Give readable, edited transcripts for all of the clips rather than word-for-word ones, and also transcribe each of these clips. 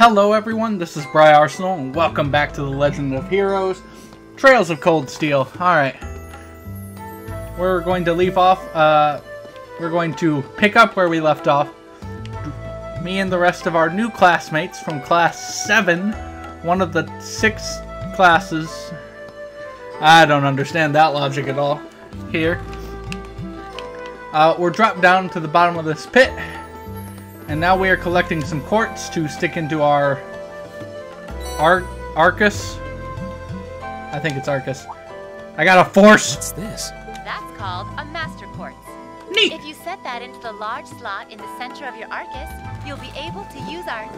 Hello everyone, this is Briarsenal, and welcome back to the Legend of Heroes, Trails of Cold Steel. Alright, we're going to leave off, we're going to pick up where we left off. Me and the rest of our new classmates from Class 7, one of the 6 classes. I don't understand that logic at all. Here. We're dropped down to the bottom of this pit. And now we are collecting some quartz to stick into our Arcus. I think it's Arcus. I got a force. What's this? That's called a master quartz. Neat. If you set that into the large slot in the center of your Arcus, you'll be able to use our...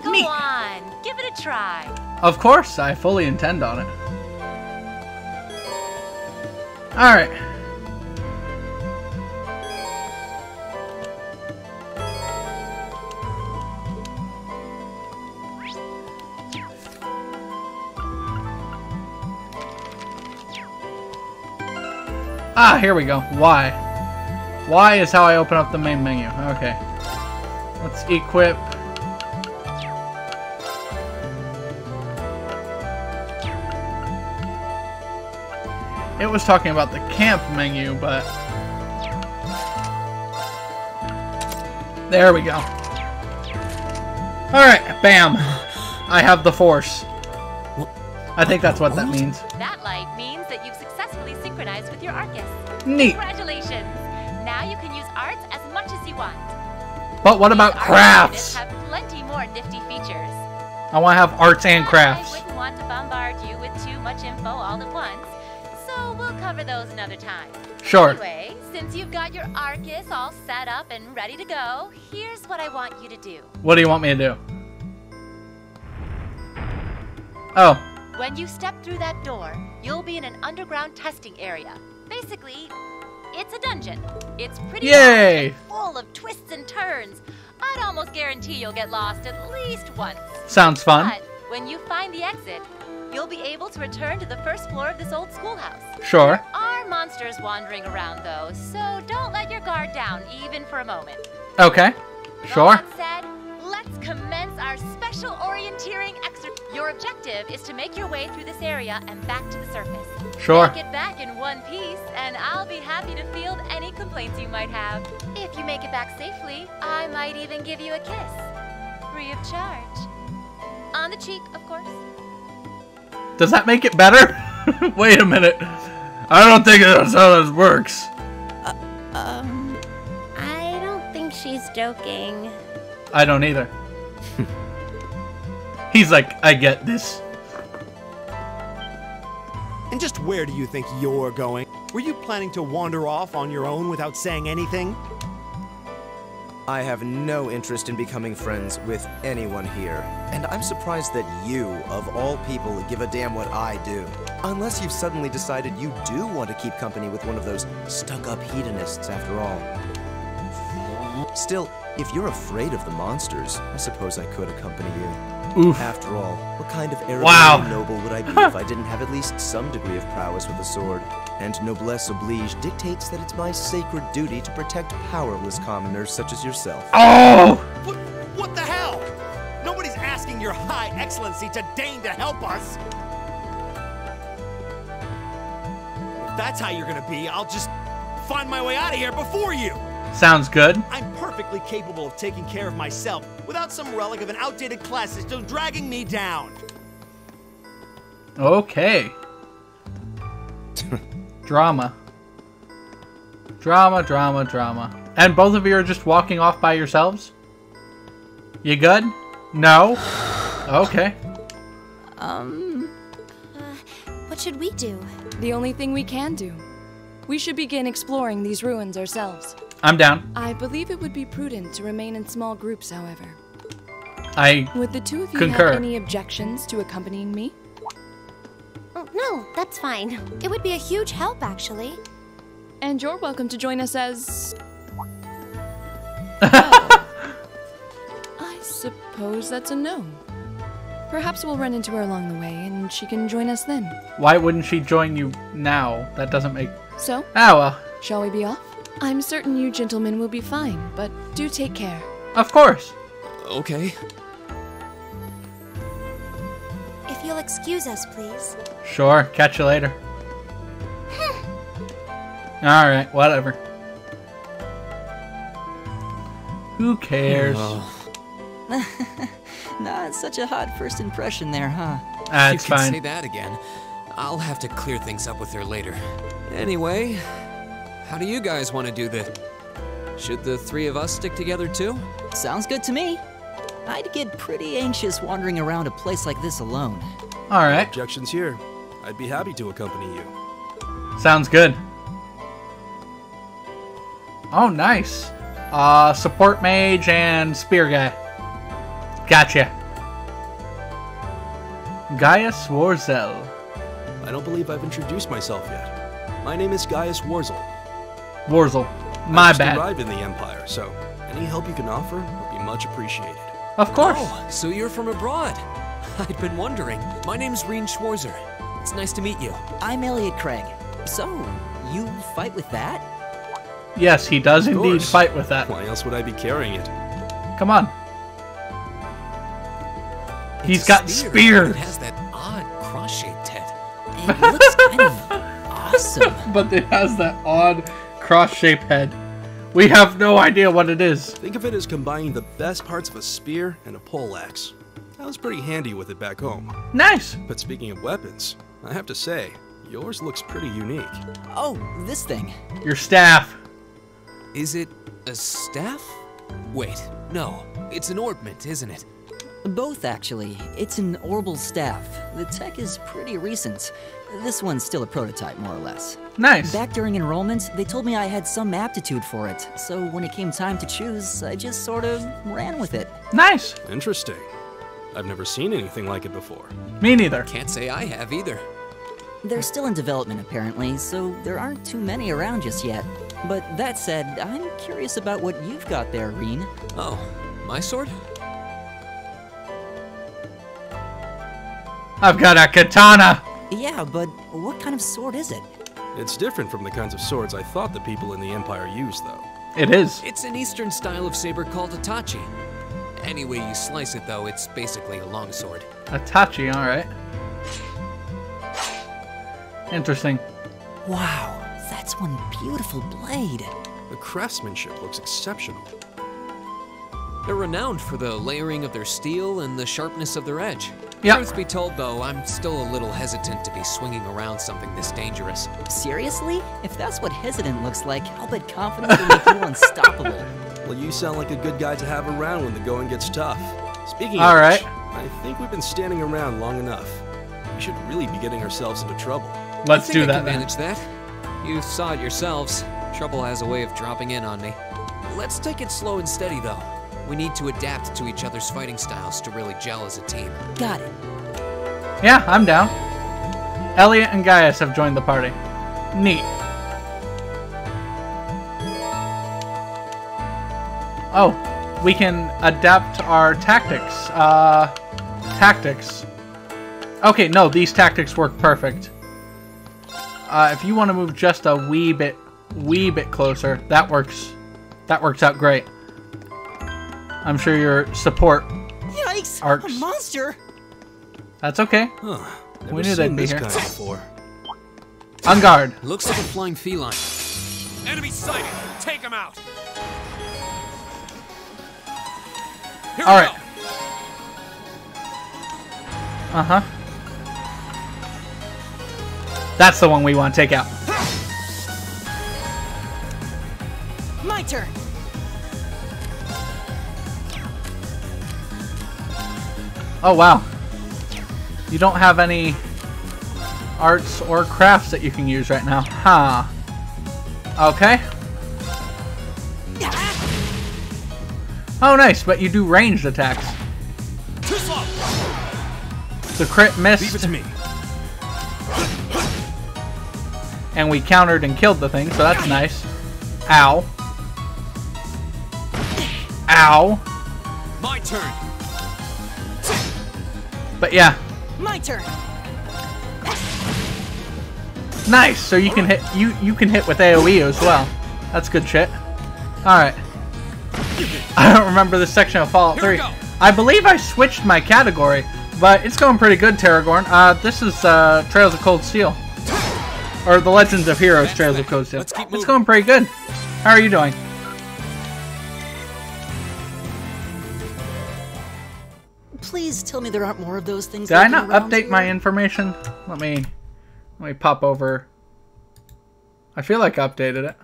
Go Neat. on, give it a try. Of course, I fully intend on it. Alright. Ah, here we go. Y. Y is how I open up the main menu. Okay. Let's equip. It was talking about the camp menu, but... There we go. Alright, bam. I have the force. I think that's what that means. That light means that you've successfully synchronized with your Arcus. Neat. Congratulations. Now you can use arts as much as you want. But what about These crafts? have plenty more nifty features. I want to have arts and crafts. I wouldn't want to bombard you with too much info all at once, so we'll cover those another time. Sure. Anyway, since you've got your Arcus all set up and ready to go, here's what I want you to do. What do you want me to do? Oh. When you step through that door, you'll be in an underground testing area. Basically, it's a dungeon. It's pretty Yay! large and full of twists and turns. I'd almost guarantee you'll get lost at least once. Sounds fun. But when you find the exit, you'll be able to return to the first floor of this old schoolhouse. Sure. There are monsters wandering around, though, so don't let your guard down, even for a moment. Okay. Sure. That said, let's commence our special orienteering exercise. Your objective is to make your way through this area and back to the surface. Sure. Make it back in one piece, and I'll be happy to field any complaints you might have. If you make it back safely, I might even give you a kiss. Free of charge. On the cheek, of course. Does that make it better? Wait a minute. I don't think that's how this works. I don't think she's joking. I don't either. He's like, I get this. And just where do you think you're going? Were you planning to wander off on your own without saying anything? I have no interest in becoming friends with anyone here. And I'm surprised that you, of all people, give a damn what I do. Unless you've suddenly decided you do want to keep company with one of those stuck-up hedonists after all. Still, if you're afraid of the monsters, I suppose I could accompany you. Oof. After all, what kind of Erebonia Wow. noble would I be if I didn't have at least some degree of prowess with a sword? And noblesse oblige dictates that it's my sacred duty to protect powerless commoners such as yourself. Oh! What the hell? Nobody's asking your high excellency to deign to help us. If that's how you're gonna be, I'll just find my way out of here before you. Sounds good. I'm perfectly capable of taking care of myself without some relic of an outdated class system dragging me down. Okay. Drama. Drama, drama, drama. And both of you are just walking off by yourselves? You good? No? Okay. What should we do? The only thing we can do. We should begin exploring these ruins ourselves. I'm down. I believe it would be prudent to remain in small groups, however. I Would the two of you concur. have any objections to accompanying me? Oh, no, that's fine. It would be a huge help, actually. And you're welcome to join us as... I suppose that's a no. Perhaps we'll run into her along the way, and she can join us then. Why wouldn't she join you now? That doesn't make... So, Ah, well. shall we be off? I'm certain you gentlemen will be fine, but do take care. Of course. Okay. If you'll excuse us, please. Sure, catch you later. Alright, whatever. Who cares? Not such a hot first impression there, huh? That's you can fine. say that again. I'll have to clear things up with her later. Anyway, how do you guys want to do this? Should the three of us stick together too? Sounds good to me. I'd get pretty anxious wandering around a place like this alone. Alright, Objections here. I'd be happy to accompany you. sounds good. Oh, nice. Support mage and spear guy. Gotcha. Gaius Schwarzer. I don't believe I've introduced myself yet. My name is Gaius Schwarzer. Warzel. My I just bad. arrived in the Empire, so any help you can offer would be much appreciated. Of course. Oh, so you're from abroad. I'd been wondering. My name's Rean Schwarzer. It's nice to meet you. I'm Elliot Craig. So, you fight with that? Yes, he does Of indeed course. fight with that. Why else would I be carrying it? Come on. He's It's a got spear, spears. but It has that odd cross-shaped head. It looks kind of awesome. But it has that odd cross-shaped head. We have no idea what it is. Think of it as combining the best parts of a spear and a poleaxe. I was pretty handy with it back home. Nice. But speaking of weapons, I have to say, yours looks pretty unique. Oh, this thing. Your staff. Is it a staff? Wait, no. It's an ornament, isn't it? Both, actually. It's an orbital staff. The tech is pretty recent. This one's still a prototype, more or less. Nice. Back during enrollment, they told me I had some aptitude for it, so when it came time to choose, I just sort of ran with it. Nice. Interesting. I've never seen anything like it before. Me neither. Can't say I have either. They're still in development, apparently, so there aren't too many around just yet. But that said, I'm curious about what you've got there, Rean. Oh, my sword? I've got a katana. Yeah, but what kind of sword is it? It's different from the kinds of swords I thought the people in the Empire used, though. It is. It's an eastern style of saber called a tachi. Any way you slice it, though, it's basically a longsword. A tachi, alright. Interesting. Wow, that's one beautiful blade. The craftsmanship looks exceptional. They're renowned for the layering of their steel and the sharpness of their edge. Yep. Truth be told, though, I'm still a little hesitant to be swinging around something this dangerous. Seriously? If that's what hesitant looks like, I'll bet confidence will make you unstoppable. Well, you sound like a good guy to have around when the going gets tough. Speaking All of right. which, I think we've been standing around long enough. We should really be getting ourselves into trouble. Let's I do think I that can then. manage that. You saw it yourselves. Trouble has a way of dropping in on me. Let's take it slow and steady, though. We need to adapt to each other's fighting styles to really gel as a team. Got it. Yeah, I'm down. Elliot and Gaius have joined the party. Neat. Oh, we can adapt our tactics. Tactics. Okay, no, these tactics work perfect. If you want to move just a wee bit closer, that works out great. I'm sure your support Yikes! Arcs. A monster! That's okay. Huh. Never We knew seen they'd be this here. kind before. On guard. Looks like a flying feline. Enemy sighted! Take him out! Here All we right. go. Uh-huh. That's the one we want to take out. My turn! Oh, wow. You don't have any arts or crafts that you can use right now. Huh. Okay. Oh, nice, but you do ranged attacks. Too slow! The crit Leave it missed, to me. and we countered and killed the thing, so that's nice. Ow. Ow. My turn! But yeah, My turn! nice. So you can hit you can hit with AoE as well. That's good shit. All right. I don't remember this section of Fallout Here we 3. go. I believe I switched my category But it's going pretty good, Terragorn. This is Trails of Cold Steel. Or the Legends of Heroes Trails of Cold Steel. It's going pretty good. How are you doing? Please tell me there aren't more of those things. Did I not update my information? Let me pop over. I feel like I updated it.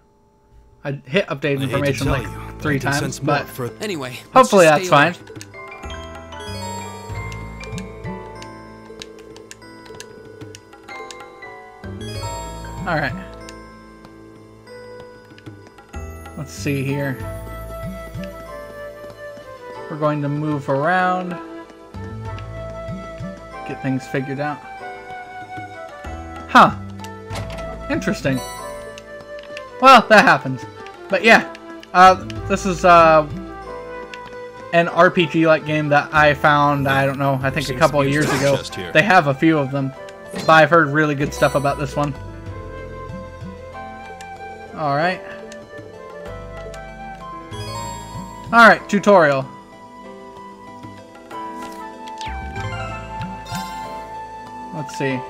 I hit update information like 3 times, but anyway, hopefully that's fine. Alright. Let's see here. We're going to move around. Get things figured out. Huh. Interesting. Well, that happens. But yeah, this is an RPG-like game that I found, I don't know, I think a couple of years ago. They have a few of them, but I've heard really good stuff about this one. Alright. Alright, tutorial. Let's see.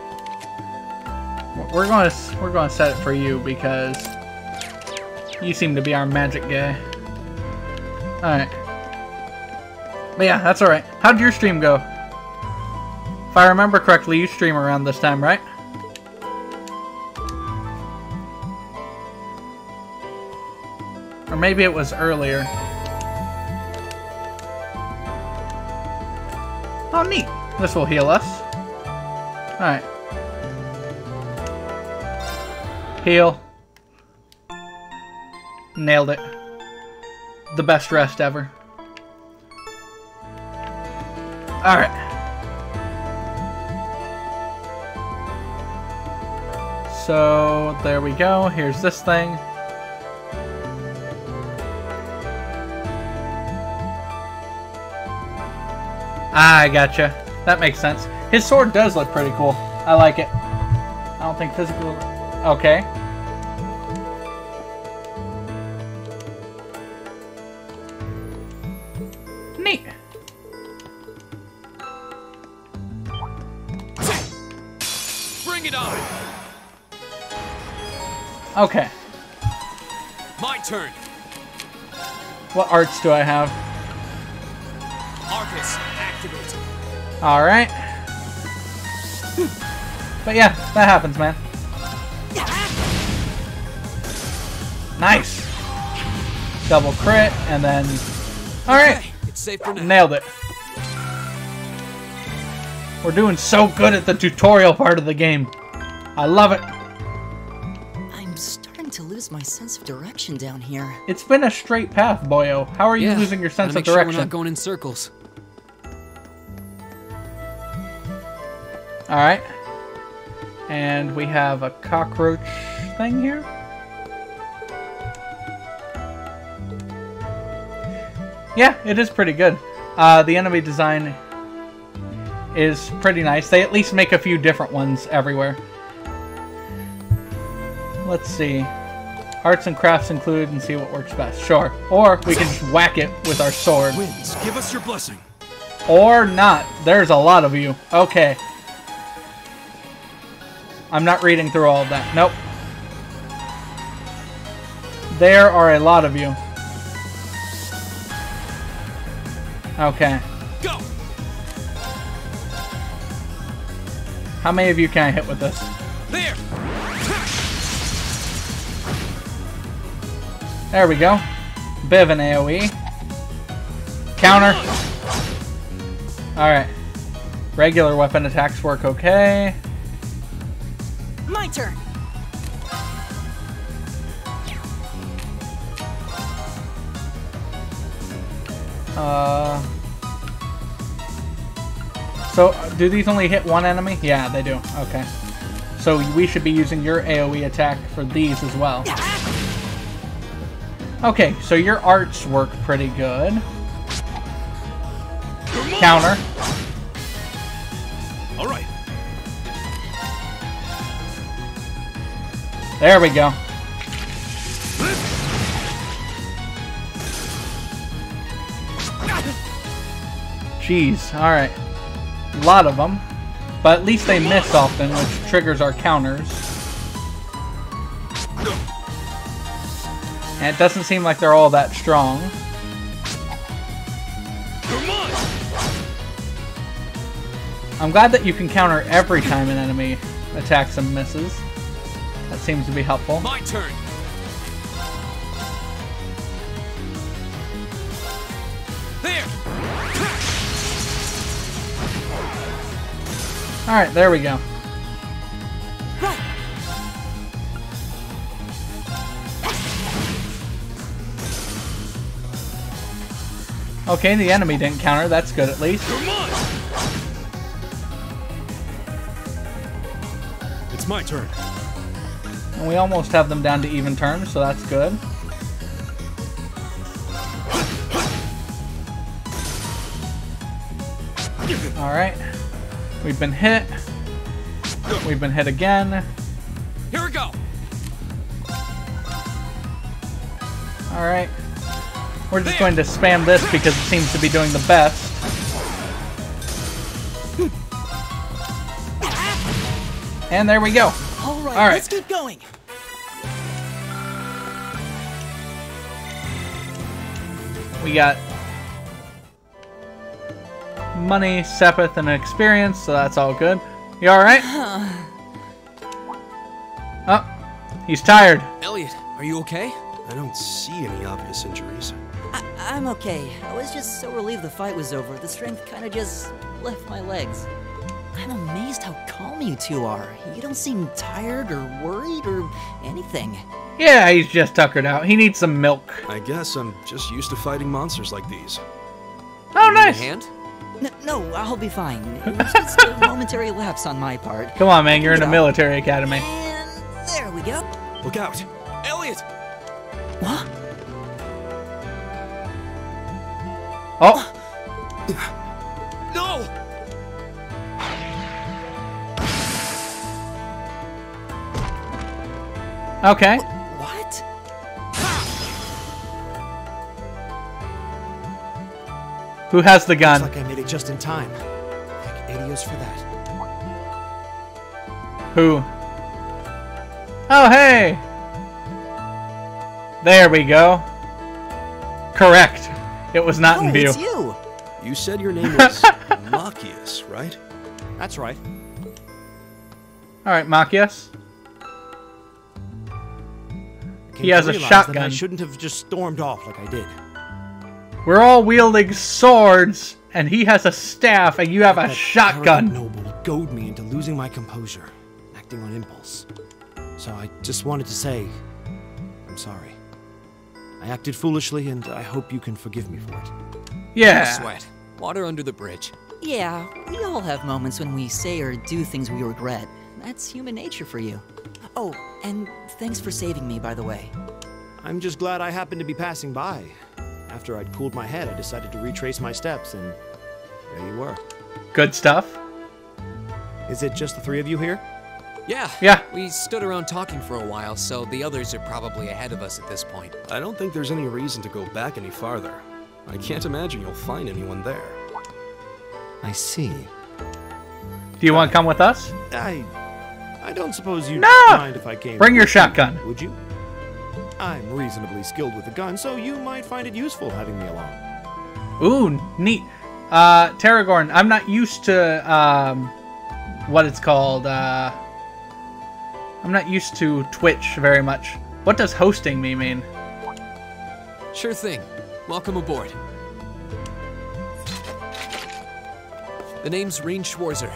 We're going to set it for you because you seem to be our magic guy. Alright. But yeah, that's alright. How did your stream go? If I remember correctly, you stream around this time, right? Or maybe it was earlier. Oh, neat. This will heal us. Alright. Heal. Nailed it. The best rest ever. Alright. So, there we go. Here's this thing. I gotcha. That makes sense. His sword does look pretty cool. I like it. I don't think physical... Okay. Neat. Bring it on. Okay. My turn. What arts do I have? Arcus, activate. Alright. But yeah, that happens, man. Nice. Double crit, and then... Alright. Okay, it's safe for now. Nailed it. We're doing so good at the tutorial part of the game. I love it. I'm starting to lose my sense of direction down here. It's been a straight path, boyo. How are you losing your sense of make sure direction? we're not going in circles. Alright. And we have a cockroach thing here. Yeah, it is pretty good. The enemy design is pretty nice. They at least make a few different ones everywhere. Let's see. Arts and crafts included and see what works best. Sure. Or we can just whack it with our sword. Winds, give us your blessing. Or not. There's a lot of you. Okay. I'm not reading through all of that. Nope. There are a lot of you. Okay. Go. How many of you can I hit with this? There. There we go. Bit of an AoE. Counter. Alright. Regular weapon attacks work okay. My turn. So, do these only hit one enemy? Yeah, they do. Okay. So, we should be using your AoE attack for these as well. Okay, so your arts work pretty good. Counter. All right. There we go. Jeez, alright. a lot of them. But at least they miss often, which triggers our counters. And it doesn't seem like they're all that strong. I'm glad that you can counter every time an enemy attacks and misses. That seems to be helpful. My turn. There. Alright, there we go. Okay, the enemy didn't counter. That's good at least. It's my turn. And we almost have them down to even terms, so that's good. Alright. We've been hit. We've been hit again. Here we go. Alright. We're just going to spam this because it seems to be doing the best. And there we go. All right, Alright. let's keep going. We got money, Sepith, and experience, so that's all good. You alright? Oh, he's tired. Elliot, are you okay? I don't see any obvious injuries. I'm okay. I was just so relieved the fight was over. The strength kind of just left my legs. I'm amazed how calm you two are. You don't seem tired or worried or anything. Yeah, he's just tuckered out. He needs some milk. I guess I'm just used to fighting monsters like these. Oh, nice. Hand? No, I'll be fine. It was just a momentary lapse on my part. Come on, man. You're in a military academy. And there we go. Look out! Elliot! What? Oh, No! okay. What? Who has the gun? Looks like I made it just in time. Thank Adios for that. Who? Oh, hey! There we go. Correct. It was not in view. It's you. You said your name was Machias, right? That's right. Alright, Machias. Came He has to a realize shotgun. that I shouldn't have just stormed off like I did. We're all wielding swords, and he has a staff, and you have a That shotgun. arrogant noble goaded me into losing my composure, acting on impulse. So I just wanted to say, I'm sorry. I acted foolishly, and I hope you can forgive me for it. Yeah. Sweat. Water under the bridge. Yeah, we all have moments when we say or do things we regret. That's human nature for you. Oh, and thanks for saving me, by the way. I'm just glad I happened to be passing by. After I'd cooled my head, I decided to retrace my steps, and there you were. Good stuff. Is it just the three of you here? Yeah. Yeah. We stood around talking for a while, so the others are probably ahead of us at this point. I don't think there's any reason to go back any farther. I can't imagine you'll find anyone there. I see. Do you want to come with us? I don't suppose you'd No! mind if I came. Bring your with you, shotgun. Would you? I'm reasonably skilled with a gun, so you might find it useful having me along. Ooh, neat. Terragorn, I'm not used to, what it's called, I'm not used to Twitch very much. What does hosting me mean? Sure thing. Welcome aboard. The name's Rean Schwarzer.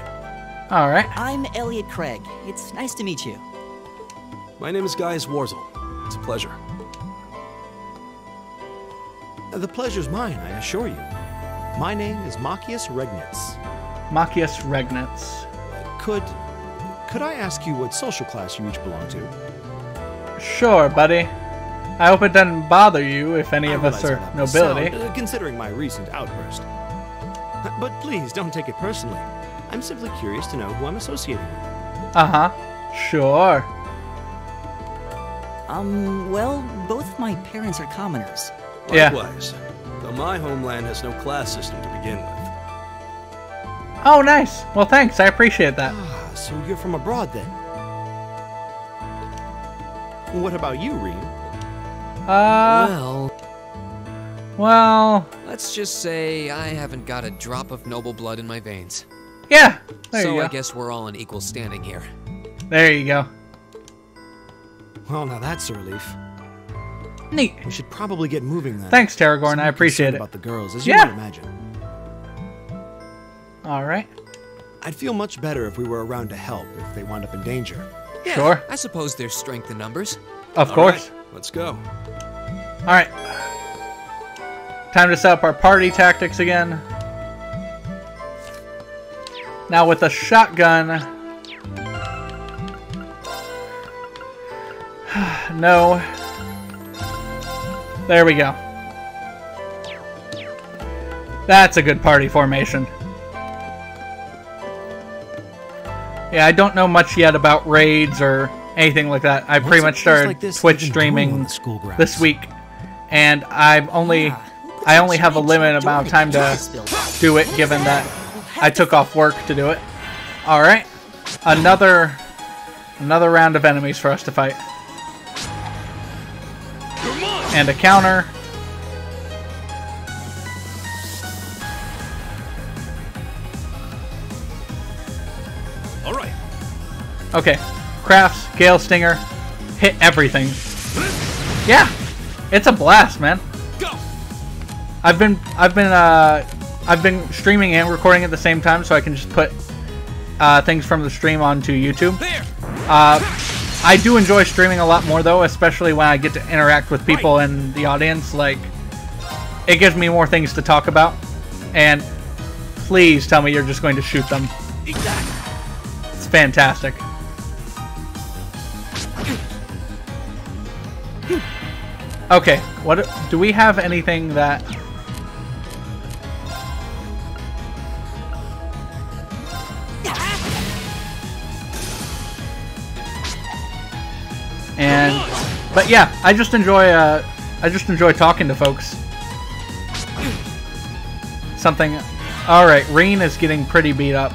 Alright. I'm Elliot Craig. It's nice to meet you. My name is Gaius Warzel. It's a pleasure. The pleasure's mine, I assure you. My name is Machias Regnitz. Machias Regnitz. Could I ask you what social class you each belong to? Sure, buddy. I hope it doesn't bother you if any of us realize are how that must sound, nobility. considering my recent outburst. But please, don't take it personally. I'm simply curious to know who I'm associating with. Uh-huh. Sure. Well, both my parents are commoners. Yeah. Likewise, though my homeland has no class system to begin with. Oh, nice. Well, thanks. I appreciate that. Ah, so you're from abroad then? What about you, Rean? Well... Let's just say I haven't got a drop of noble blood in my veins. Yeah, there you So go. I guess we're all in equal standing here. There you go. Well, now that's a relief. Neat. We should probably get moving then. Thanks, Tarragorn. Some I appreciate concern it. about the girls, as you Yeah. might imagine. All right. I'd feel much better if we were around to help if they wound up in danger. Yeah, Sure. I suppose there's strength in numbers. Of All course. right, let's go. All right. Time to set up our party tactics again. Now with a shotgun. No. There we go. That's a good party formation. Yeah, I don't know much yet about raids or anything like that. I pretty much started Twitch streaming this week, and I only have a limited amount of time to do it, given that I took off work to do it. All right, another round of enemies for us to fight, and a counter. All right. Okay, crafts, Gale Stinger, hit everything. Yeah, it's a blast, man. Go. I've been streaming and recording at the same time, so I can just put things from the stream onto YouTube. There. I do enjoy streaming a lot more though, especially when I get to interact with people in the audience. Like, it gives me more things to talk about. And please tell me you're just going to shoot them. Exactly. It's fantastic. Okay, what do we have anything that... And, but yeah, I just enjoy talking to folks. Something. All right, Rean is getting pretty beat up.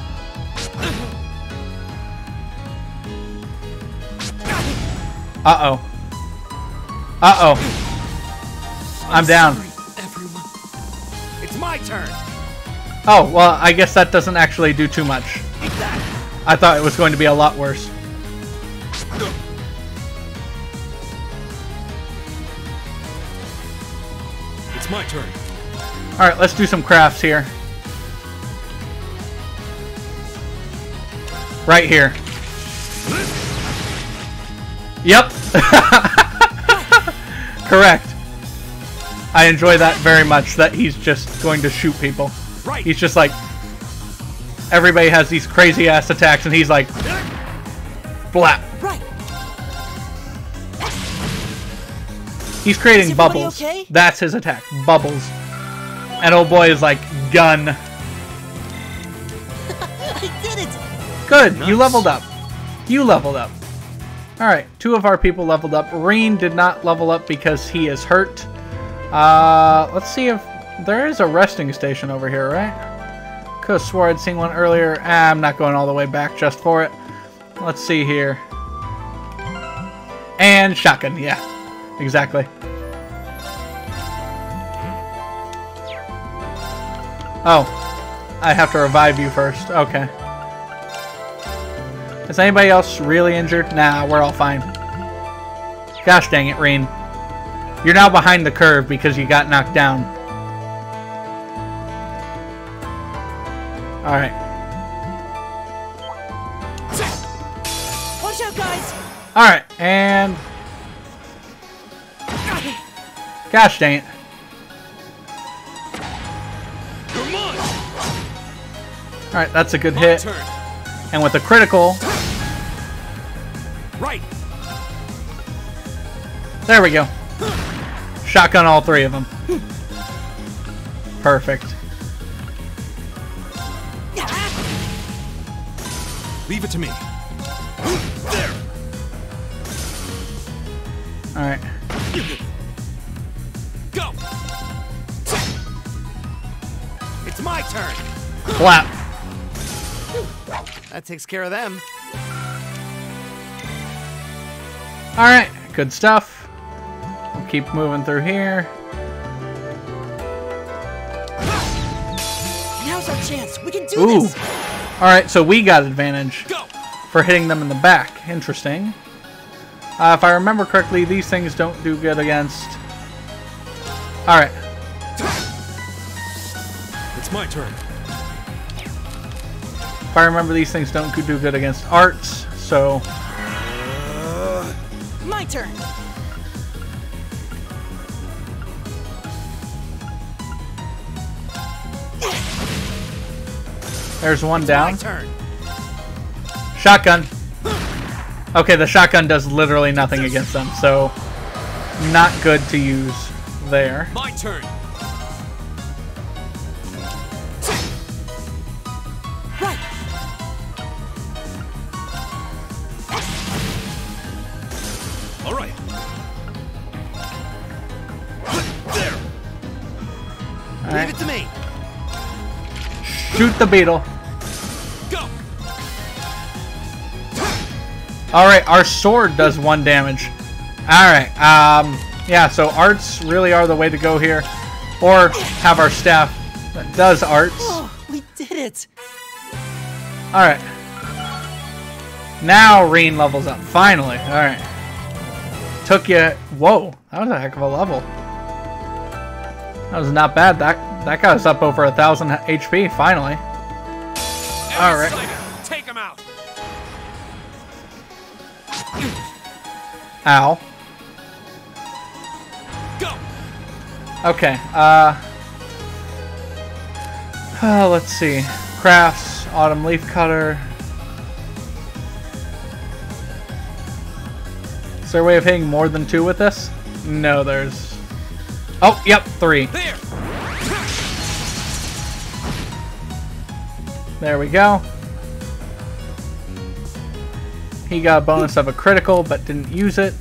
Uh oh. Uh oh. I'm down. Everyone. It's my turn. Oh well, I guess that doesn't actually do too much. I thought it was going to be a lot worse. It's my turn. Alright, let's do some crafts here. Right here. Yep. Correct. I enjoy that very much, that he's just going to shoot people. Right. He's just like... Everybody has these crazy ass attacks and he's like... Blap. Right. He's creating everybody bubbles. okay? That's his attack. Bubbles. And old boy is like, gun. I did it. Good. Nice. You leveled up. You leveled up. Alright. 2 of our people leveled up. Rean did not level up because he is hurt. Let's see if... There is a resting station over here, right? Could have swore I'd seen one earlier. I'm not going all the way back just for it. Let's see here. And shotgun. Yeah. Exactly. Oh, I have to revive you first. Okay. Is anybody else really injured? Nah, we're all fine. Gosh dang it, Rean. You're now behind the curve because you got knocked down. Alright. Watch out, guys. Alright, and... Gosh dang it. Come on. Alright, that's a good My hit. turn. And with a critical... Right. There we go. Shotgun all 3 of them. Perfect. Leave it to me. There. Alright. Go. It's my turn. Clap. That takes care of them. Alright, good stuff. We'll keep moving through here. Now's our chance. We can do this. Alright, so we got advantage for hitting them in the back. Interesting. If I remember correctly, these things don't do good against... Alright. It's my turn. If I remember, these things don't do good against arts, so... My turn. There's one down. My turn. Shotgun. Okay, the shotgun does literally nothing against them, so not good to use there. My turn. Right. All right. There. All right. Leave it to me. Shoot the beetle. Go. Alright, our sword does 1 damage. Alright, yeah, so arts really are the way to go here. Or have our staff that does arts. Oh, we did it. Alright. Now Rean levels up, finally. Alright. Took you... Whoa, that was a heck of a level. That was not bad. That got us up over 1,000 HP, finally. Alright. Take him out. Ow. Go. Okay, let's see. Crafts, autumn leaf cutter. Is there a way of hitting more than 2 with this? No, there's... Oh, yep, 3. There. There we go. He got a bonus of a critical, but didn't use it.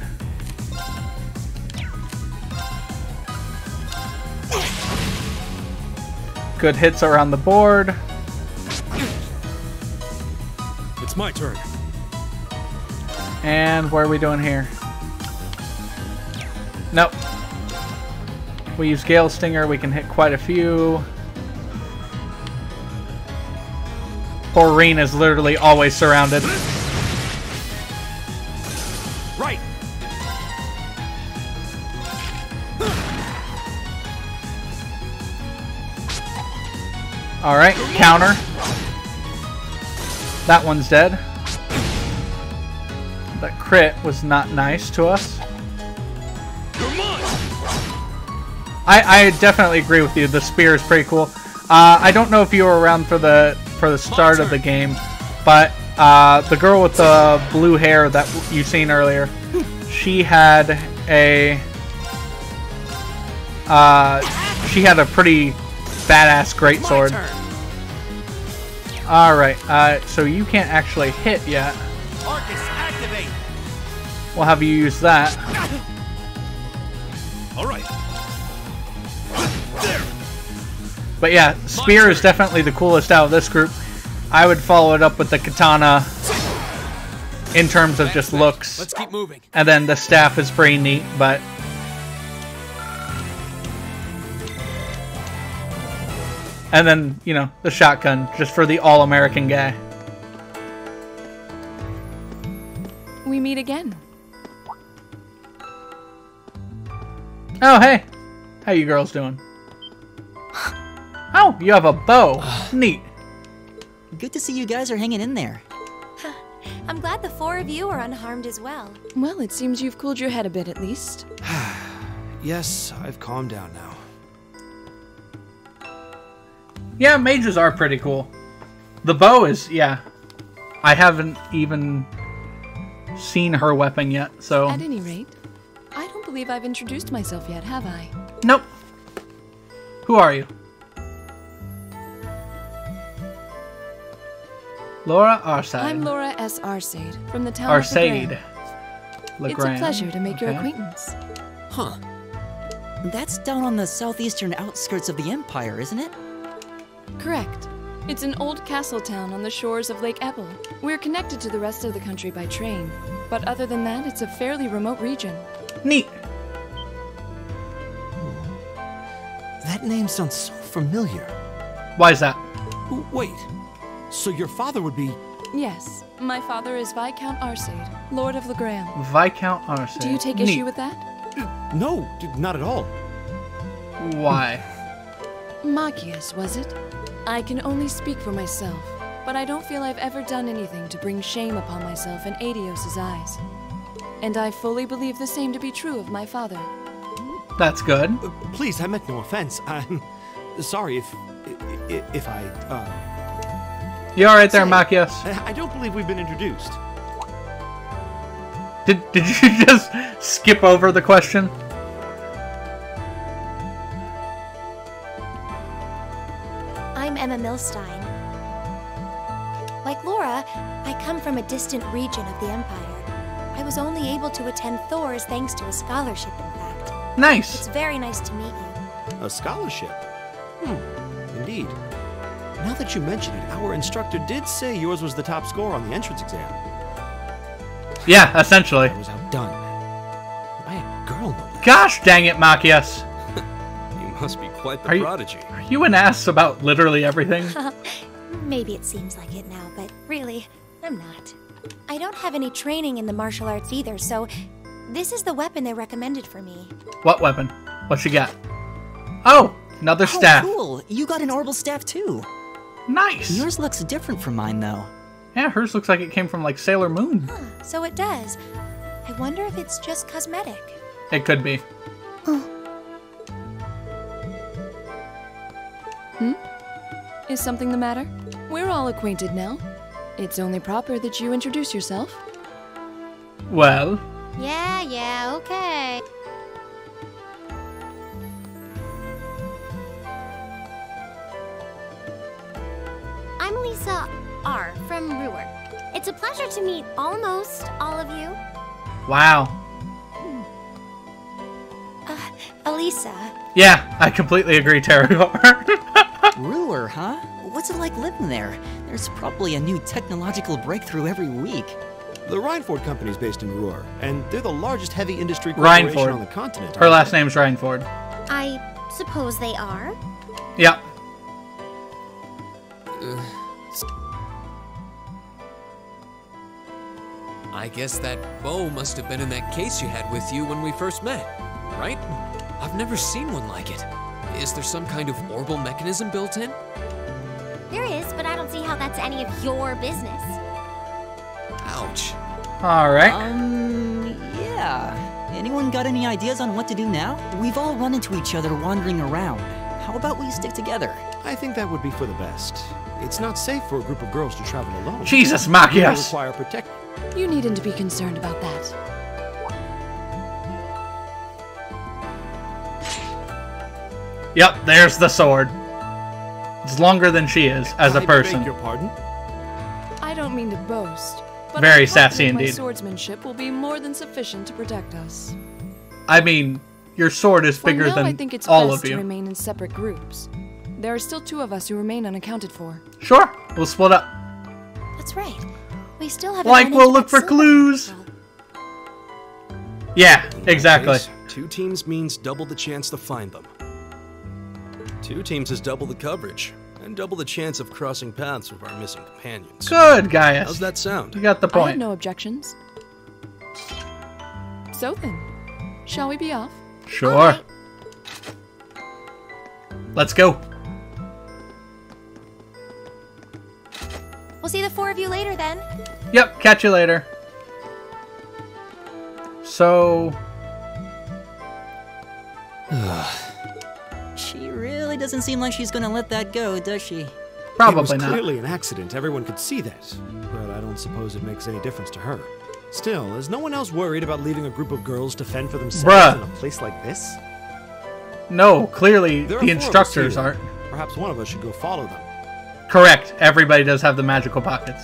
Good hits around the board. It's my turn. And what are we doing here? Nope. We use Gale Stinger, we can hit quite a few. Poor Rean is literally always surrounded. Right. Alright, counter. That one's dead. That crit was not nice to us. I definitely agree with you. The spear is pretty cool. I don't know if you were around for the start of the game, but the girl with the blue hair that you seen earlier, she had a pretty badass greatsword. All right, so you can't actually hit yet. Arcus, activate. We'll have you use that. All right. But yeah, spear is definitely the coolest out of this group. I would follow it up with the katana in terms of just looks. Let's keep moving. And then the staff is pretty neat, but... And then, you know, the shotgun, just for the all-American guy. We meet again. Oh, hey! How you girls doing? Oh, you have a bow. Neat. Good to see you guys are hanging in there. I'm glad the 4 of you are unharmed as well. Well, it seems you've cooled your head a bit at least. Yes, I've calmed down now. Yeah, mages are pretty cool. The bow is, yeah. I haven't even seen her weapon yet, so... At any rate, I don't believe I've introduced myself yet, have I? Nope. Who are you? Laura Arsaid. I'm Laura S. Arsaid, from the town Arsaid. of Legrand. It's a pleasure to make your acquaintance. Huh. That's down on the southeastern outskirts of the Empire, isn't it? Correct. It's an old castle town on the shores of Lake Ebble. We're connected to the rest of the country by train, but other than that, it's a fairly remote region. Neat. That name sounds so familiar. Why is that? Wait, so your father would be... Yes, my father is Viscount Arcade, Lord of Legram. Viscount Arcade. Do you take issue with that? No, not at all. Why? Magius, was it? I can only speak for myself, but I don't feel I've ever done anything to bring shame upon myself in Adios's eyes. And I fully believe the same to be true of my father. That's good. Please, I meant no offense. I'm sorry if I, You alright there, Machias? I don't believe we've been introduced. Did you just skip over the question? I'm Emma Milstein. Like Laura, I come from a distant region of the Empire. I was only able to attend Thors thanks to a scholarship, in fact. Nice. It's very nice to meet you. A scholarship? Indeed. Now that you mention it, our instructor did say yours was the top score on the entrance exam. Yeah, essentially. I was outdone. By a girl, no less. Gosh dang it, Machias. You must be quite the prodigy. Are you an ass about literally everything? Maybe it seems like it now, but really, I'm not. I don't have any training in the martial arts either, so this is the weapon they recommended for me. What weapon? What you got? Oh, another staff. Oh, cool. You got an orbital staff too. Nice. Yours looks different from mine, though. Yeah, hers looks like it came from like Sailor Moon. Huh, so it does. I wonder if it's just cosmetic. It could be. Is something the matter? We're all acquainted now. It's only proper that you introduce yourself. Well. Yeah, okay. I'm Lisa R. from Ruhr. It's a pleasure to meet almost all of you. Wow. Elisa. Yeah, I completely agree, Terragor. Ruhr, huh? What's it like living there? There's probably a new technological breakthrough every week. The Reinford Company is based in Ruhr, and they're the largest heavy industry corporation on the continent. Her last name's Reinford. I suppose they are. Yep. I guess that bow must have been in that case you had with you when we first met, right? I've never seen one like it. Is there some kind of orbital mechanism built in? There is, but I don't see how that's any of your business. Ouch. Alright. Yeah. Anyone got any ideas on what to do now? We've all run into each other wandering around. How about we stick together? I think that would be for the best. It's not safe for a group of girls to travel alone. Jesus, They Machias! require protection. You needn't to be concerned about that. Yep, there's the sword. It's longer than she is, as a person. I beg your pardon? I don't mean to boast, but Very I'm sassy confident my indeed. swordsmanship will be more than sufficient to protect us. I mean, your sword is For bigger now, than I think it's all best of to you. remain in separate groups. There are still 2 of us who remain unaccounted for. Sure, we'll split up. That's right. We still haven't Like run we'll into look that for silver clues. girl. Yeah, In that exactly. case, 2 teams means double the chance to find them. 2 teams is double the coverage, and double the chance of crossing paths with our missing companions. Good, Gaius. How's that sound? You got the I have point. no objections. So then, shall we be off? Sure. Alright. Let's go. We'll see the 4 of you later then. Yep, catch you later. So, She really doesn't seem like she's gonna let that go, does she? It probably was not. clearly an accident. Everyone could see that. But I don't suppose it makes any difference to her. Still, is no one else worried about leaving a group of girls to fend for themselves Bruh. in a place like this? No, clearly There are the 4 of us instructors here. aren't. Perhaps one of us should go follow them. Correct. Everybody does have the magical pockets.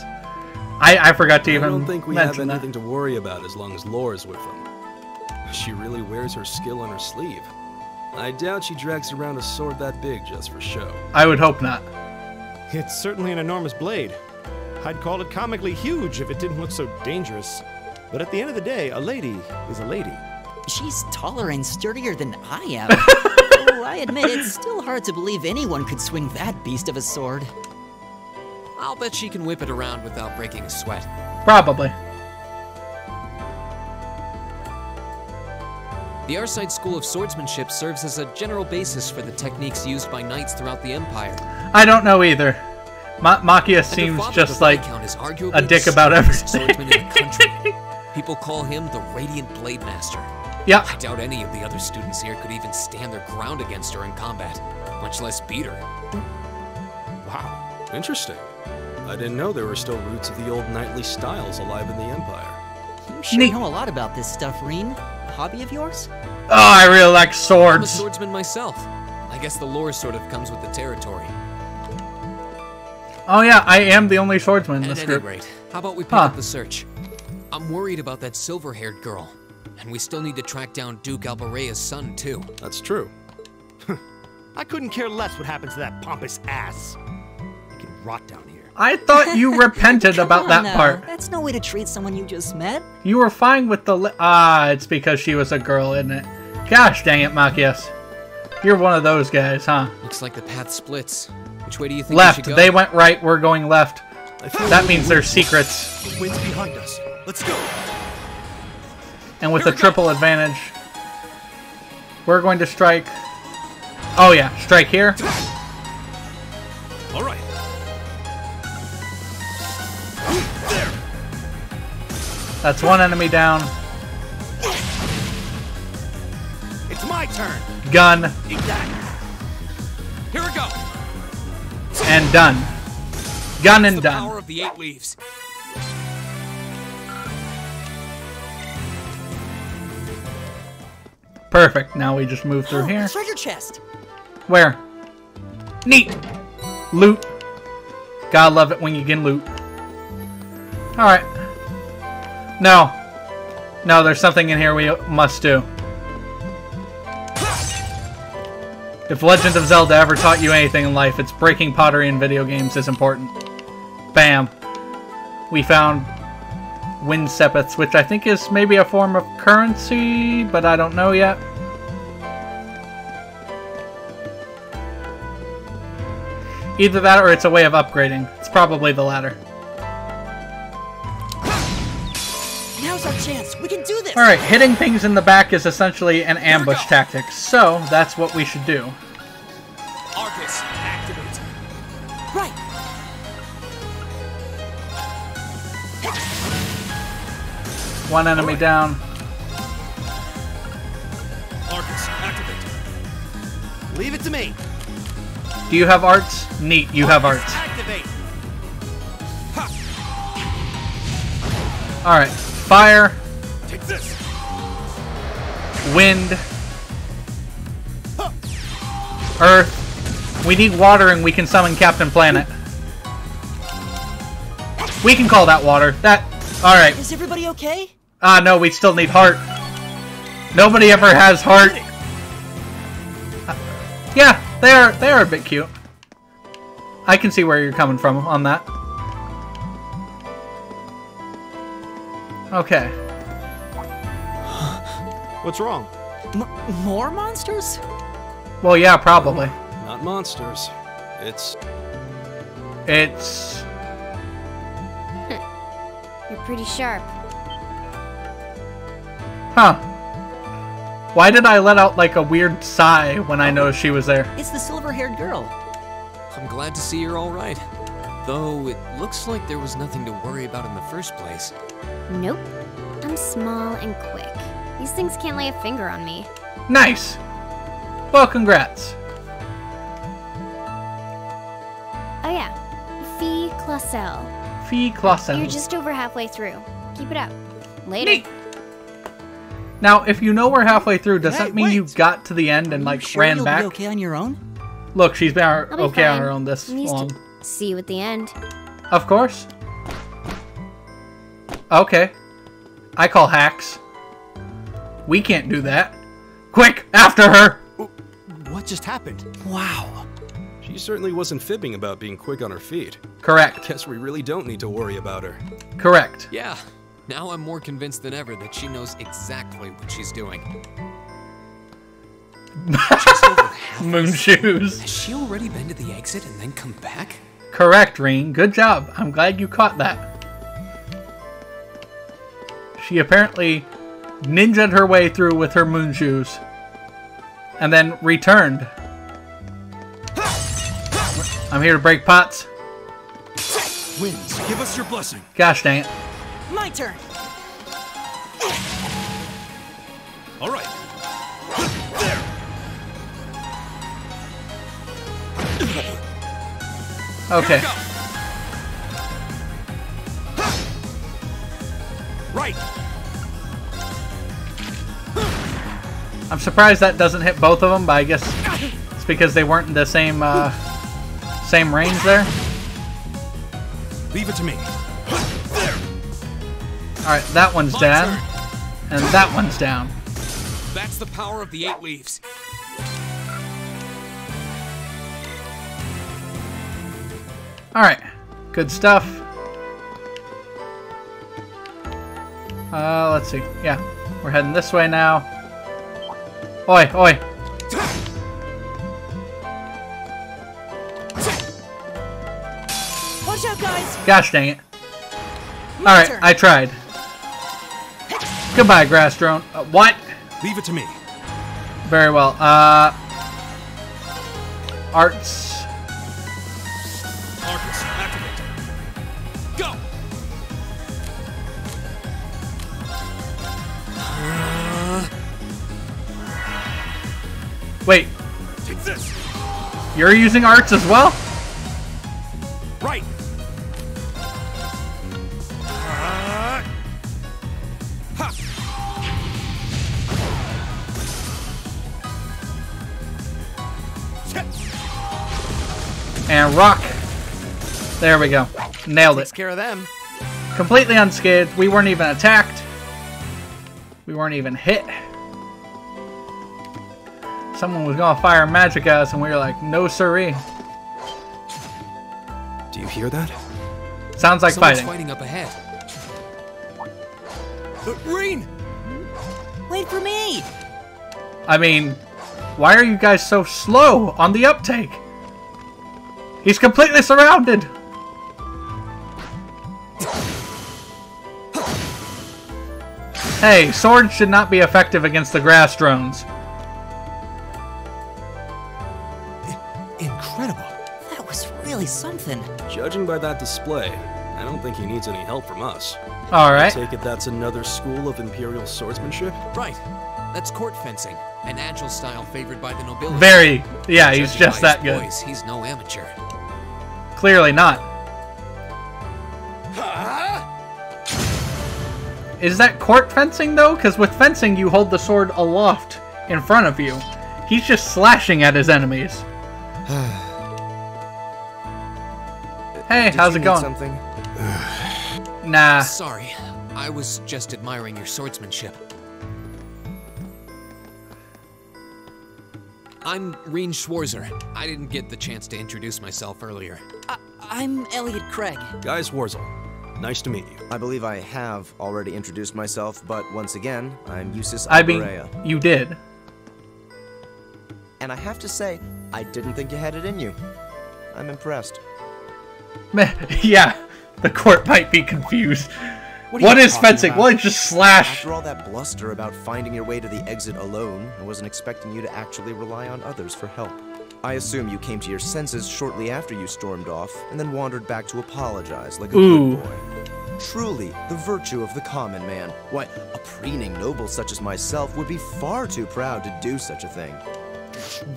I forgot to I even don't think we have mention that. anything to worry about as long as Laura's with them. She really wears her skill on her sleeve. I doubt she drags around a sword that big just for show. I would hope not. It's certainly an enormous blade. I'd call it comically huge if it didn't look so dangerous. But at the end of the day, a lady is a lady. She's taller and sturdier than I am. Though I admit it's still hard to believe anyone could swing that beast of a sword. I'll bet she can whip it around without breaking a sweat. Probably. The Arside School of Swordsmanship serves as a general basis for the techniques used by knights throughout the Empire. I don't know either. Makia seems just like a dick about everything. Swordsman in the country. People call him the Radiant Blade Master. Yeah. I doubt any of the other students here could even stand their ground against her in combat, much less beat her. Wow, interesting. I didn't know there were still roots of the old knightly styles alive in the Empire. You sure know a lot about this stuff, Rean. A hobby of yours? Oh, I really like I'm a swords. swordsman myself. I guess the lore sort of comes with the territory. Oh yeah, I am the only swordsman in At this any group. rate, how about we pick up the search? I'm worried about that silver-haired girl. And we still need to track down Duke Albarea's son, too. That's true. I couldn't care less what happens to that pompous ass. He can rot down here. I thought you repented about Come that on now. part. That's no way to treat someone you just met. You were fine with the it's because she was a girl, isn't it? Gosh dang it, Machias. You're one of those guys, huh? Looks like the path splits. Which way do you think we Left. should go? They went right, we're going left. That means there's secrets. The wind's behind us. Let's go. And with a triple advantage, we're going to strike. Oh yeah, strike here. All right. That's one enemy down. It's my turn. Gun. Eat that. Here we go. And done. Gun and the done. Power of the 8 leaves. Perfect. Now we just move through here. Treasure chest. Where? Neat. Loot. Gotta love it when you get loot. Alright. No. No, there's something in here we must do. If Legend of Zelda ever taught you anything in life, it's breaking pottery in video games is important. Bam. We found wind sepiths, which I think is maybe a form of currency, but I don't know yet. Either that or it's a way of upgrading. It's probably the latter. Now's our chance. We can do this. Alright, hitting things in the back is essentially an ambush tactic, so that's what we should do. Arcus, activate. Right. One enemy down. Arcus, activate. Leave it to me. Do you have arts? Neat, you have arts. Activate. Alright, fire, Take this. wind, earth. We need water and we can summon Captain Planet. We can call that water. Alright. Is everybody okay? Ah, no, we still need heart. Nobody ever has heart. Yeah, they are a bit cute. I can see where you're coming from on that. Okay. What's wrong? More monsters? Well, yeah, probably. Not monsters. It's You're pretty sharp. Huh. Why did I let out like a weird sigh when I noticed she was there? It's the silver-haired girl. I'm glad to see you're all right. Though it looks like there was nothing to worry about in the first place. Nope. I'm small and quick. These things can't lay a finger on me. Nice. Well, congrats. Oh yeah. Fee Clausel. Fee Clausen. You're just over halfway through. Keep it up. Later. Neat. Now, if you know we're halfway through, does that mean wait. you got to the end and like Sure ran you'll back? be okay on your own? Look, she's been I'll be okay on fine. her own this I'm used long. to see you at the end. Of course. Okay. I call hacks. We can't do that. Quick, after her! What just happened? Wow. She She certainly wasn't fibbing about being quick on her feet. Correct. Guess we really don't need to worry about her. Correct. Yeah, now I'm more convinced than ever that she knows exactly what she's doing. Moon shoes. Has she already been to the exit and then come back? Correct, Rean. Good job. I'm glad you caught that. She apparently ninja'd her way through with her moon shoes. And then returned. I'm here to break pots. Winds, give us your blessing. Gosh dang it. My turn. All right. Okay. Right. I'm surprised that doesn't hit both of them, but I guess it's because they weren't in the same same range there. Leave it to me. Alright, that one's down. And that one's down. That's the power of the 8 leaves. Alright, good stuff. Let's see. Yeah, we're heading this way now. Oi, oi. Watch out, guys! Gosh dang it. Alright, I tried. Goodbye, grass drone. What? Leave it to me. Very well. Arts. Arcus, activate. Go! Wait, Take this! you're using arts as well? Right! Ha! And rock. There we go. Nailed it. Takes care of them. Completely unscathed. We weren't even attacked. We weren't even hit. Someone was gonna fire magic at us and we were like, no siree. Do you hear that? Sounds like Someone's fighting. fighting up ahead. Rean! Wait for me! I mean, why are you guys so slow on the uptake? He's completely surrounded. Hey, swords should not be effective against the grass drones. Incredible. That was really something. Judging by that display, I don't think he needs any help from us. Alright. Take it that's another school of Imperial swordsmanship? Right. That's court fencing, an agile style favored by the nobility. Very. Yeah, he's Judging just by that his good. voice, he's no amateur. Clearly not. Is that court fencing though? Because with fencing you hold the sword aloft in front of you. He's just slashing at his enemies. Hey, Did how's you it need going? Something? Nah. Sorry, I was just admiring your swordsmanship. I'm Rean Schwarzer. I didn't get the chance to introduce myself earlier. I'm Elliot Craig. Guy Schwarzer. Nice to meet you. I believe I have already introduced myself, but once again, I'm Eustace I mean, Alberea. you did. And I have to say, I didn't think you had it in you. I'm impressed. Yeah, the court might be confused. What What are you is talking fencing? about? Well, it's just slash. After all that bluster about finding your way to the exit alone, I wasn't expecting you to actually rely on others for help. I assume you came to your senses shortly after you stormed off, and then wandered back to apologize like a Ooh. good boy. Truly, the virtue of the common man. Why, a preening noble such as myself would be far too proud to do such a thing.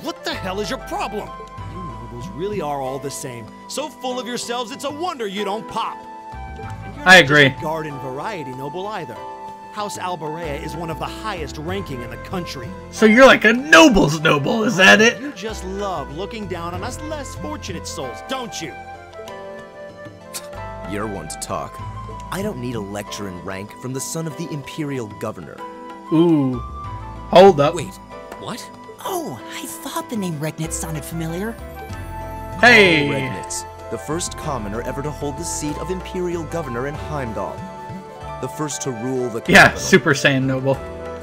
What the hell is your problem? You nobles really are all the same. So full of yourselves, it's a wonder you don't pop. And you're I not just agree. a garden variety noble either. House Alberea is one of the highest ranking in the country. So you're like a noble's noble, is that it? You just love looking down on us less fortunate souls, don't you? You're one to talk. I don't need a lecture in rank from the son of the Imperial Governor. Ooh. Hold up. Wait, what? Oh, I thought the name Regnit sounded familiar. Hey! Karl Regnitz, the first commoner ever to hold the seat of Imperial Governor in Heimdall. The first to rule the capital. Yeah, Super Saiyan noble.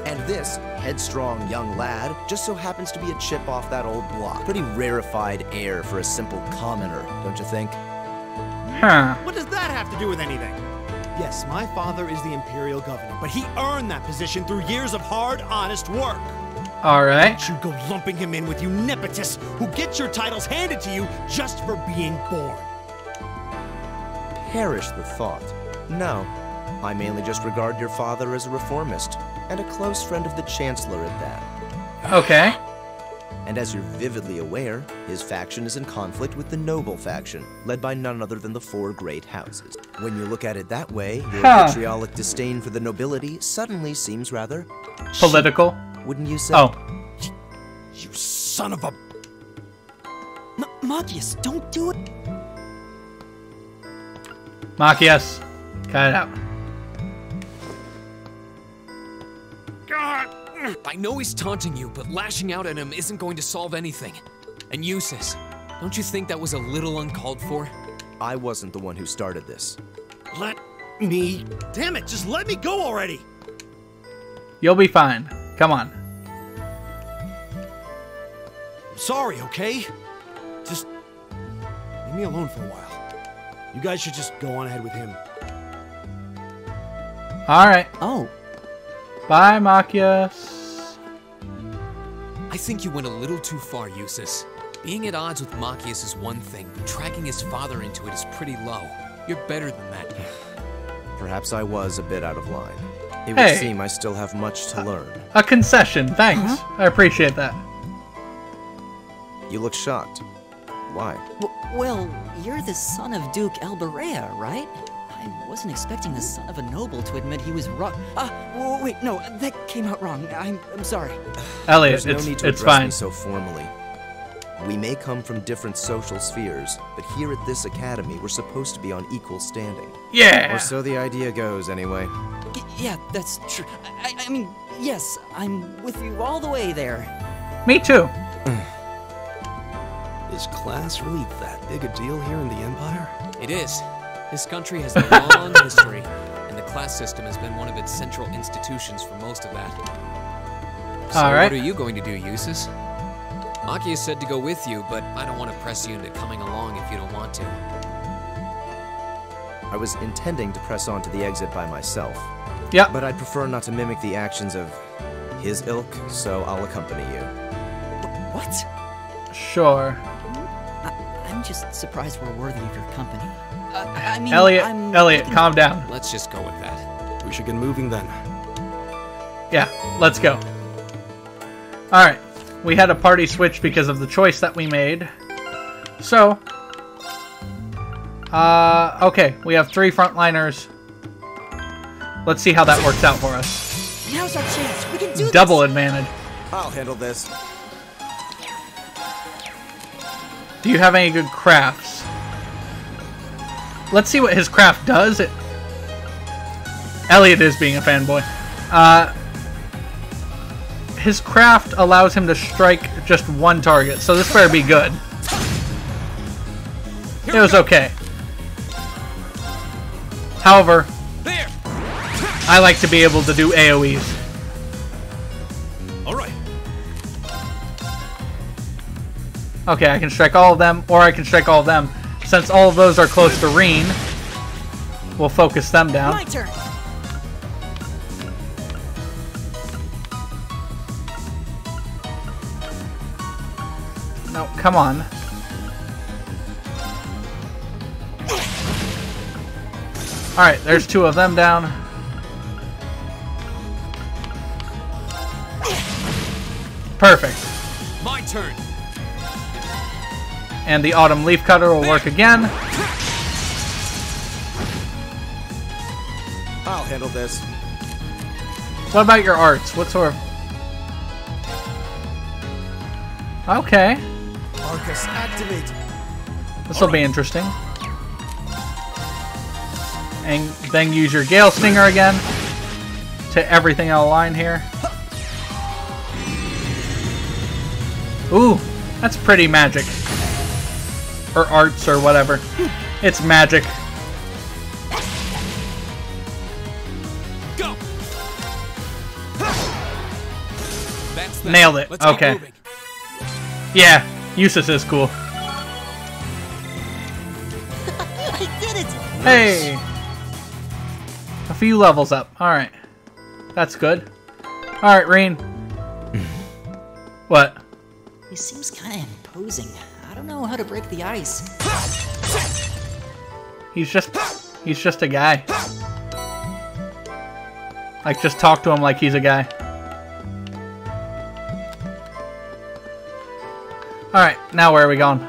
And this headstrong young lad just so happens to be a chip off that old block. Pretty rarefied air for a simple commoner, don't you think? Huh. What does that have to do with anything? Yes, my father is the Imperial Governor, but he earned that position through years of hard, honest work. Alright. Don't you go lumping him in with you nepotists who get your titles handed to you just for being born. Perish the thought. No, I mainly just regard your father as a reformist, and a close friend of the Chancellor at that. Okay. And as you're vividly aware, his faction is in conflict with the noble faction, led by none other than the four great houses. When you look at it that way, your vitriolic disdain for the nobility suddenly seems rather political, wouldn't you say? Oh. You son of a... Machias, don't do it. Machias, cut it out. I know he's taunting you, but lashing out at him isn't going to solve anything. And Eustace, don't you think that was a little uncalled for? I wasn't the one who started this. Let me... Damn it, just let me go already! You'll be fine. Come on. Sorry, okay? Just... leave me alone for a while. You guys should just go on ahead with him. Alright. Oh. Bye, Machias. I think you went a little too far, Eustace. Being at odds with Machias is one thing, but dragging his father into it is pretty low. You're better than that. Perhaps I was a bit out of line. It would seem I still have much to learn. A concession, thanks. I appreciate that. You look shocked. Why? Well, you're the son of Duke Elberea, right? I wasn't expecting the son of a noble to admit he was wrong. Wait, no, that came out wrong. I'm sorry. Elliot, There's no need to it's address fine. me so formally. We may come from different social spheres, but here at this academy, we're supposed to be on equal standing. Yeah! Or so the idea goes, anyway. Yeah, that's true. I mean, yes, I'm with you all the way there. Me too. Is class really that big a deal here in the Empire? It is. This country has a long history, and the class system has been one of its central institutions for most of that. So All right. what are you going to do, Eustace? Machias said to go with you, but I don't want to press you into coming along if you don't want to. I was intending to press on to the exit by myself. Yep. But I'd prefer not to mimic the actions of his ilk, so I'll accompany you. What? Sure. I'm just surprised we're worthy of your company. I mean, Elliot, calm down. Let's just go with that. We should get moving then. Yeah, let's go. Alright, we had a party switch because of the choice that we made. So, okay, we have 3 frontliners. Let's see how that works out for us. Now's our chance. We can do this. Double advantage. I'll handle this. Do you have any good crafts? Let's see what his craft does. Elliot is being a fanboy. His craft allows him to strike just 1 target, so this better be good. It was okay. However, I like to be able to do AoEs. Alright. Okay, I can strike all of them, or I can strike all of them. Since all of those are close to Rean, we'll focus them down. My turn. No, come on. Alright, there's 2 of them down. Perfect. My turn. And the autumn leaf cutter will work again. I'll handle this. What about your arts? What sort of... Okay. Arcus, activate. This will be interesting. And then use your Gale Stinger again to everything out of line here. Ooh, that's pretty magic. or arts or whatever. It's magic. Go. That's that. Nailed it. Let's keep Okay. moving. Yeah, Eustace is cool. I did it! Hey! A few levels up. Alright. That's good. Alright, Rean. What? He seems kind of imposing. I don't know how to break the ice. He's just a guy. Like, just talk to him like he's a guy. Alright, now where are we going?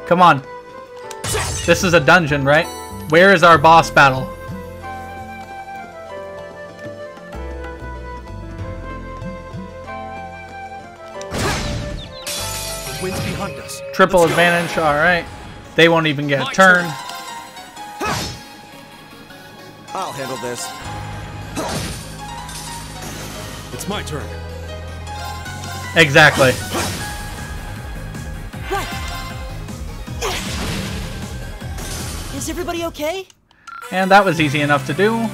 Come on. This is a dungeon, right? Where is our boss battle? The wind's behind us. Triple advantage, alright. They won't even get a turn. I'll handle this. It's my turn. Exactly. Right! Is everybody okay? And that was easy enough to do.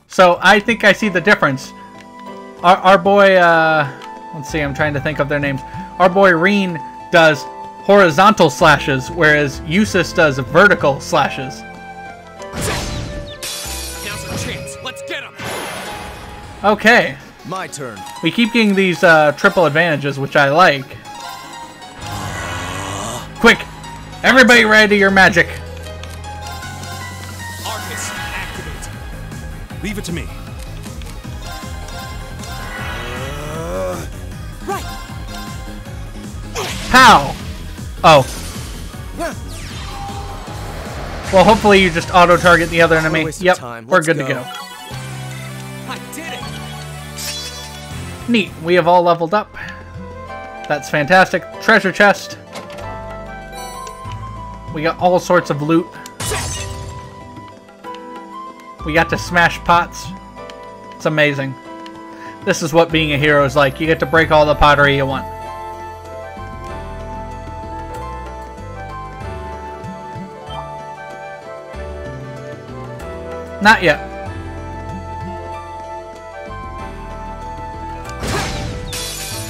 So, I think I see the difference. Our boy, let's see, I'm trying to think of their names. Our boy Rean does horizontal slashes, whereas Eustace does vertical slashes. Now's our chance. Let's get him. Okay. My turn. We keep getting these triple advantages, which I like. Quick! Everybody ready your magic. Arcus, activate. Leave it to me. Right! How? Oh. Well, hopefully you just auto-target the other enemy. waste of Yep, time. we're Let's good to go. go. I did it. Neat. We have all leveled up. That's fantastic. Treasure chest. We got all sorts of loot. We got to smash pots. It's amazing. This is what being a hero is like. You get to break all the pottery you want. Not yet.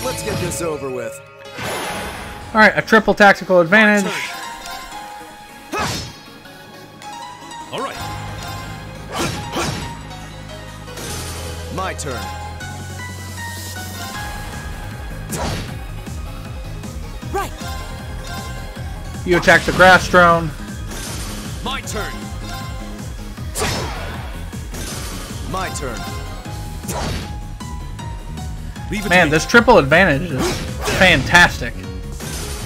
Let's get this over with. Alright, a triple tactical advantage. All right. My turn. Right! You attack the grass drone. My turn. My turn. Leave it Man, to me. this triple advantage is fantastic.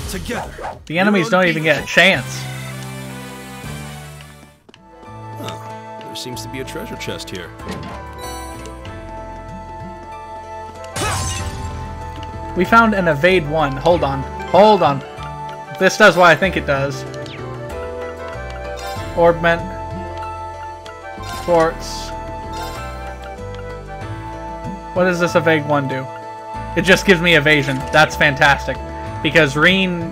Together. The enemies don't even get a chance. Oh, there seems to be a treasure chest here. We found an evade 1. Hold on. Hold on. This does what I think it does. Orbment. Quartz. What does this evade 1 do? It just gives me evasion. That's fantastic. Because Rean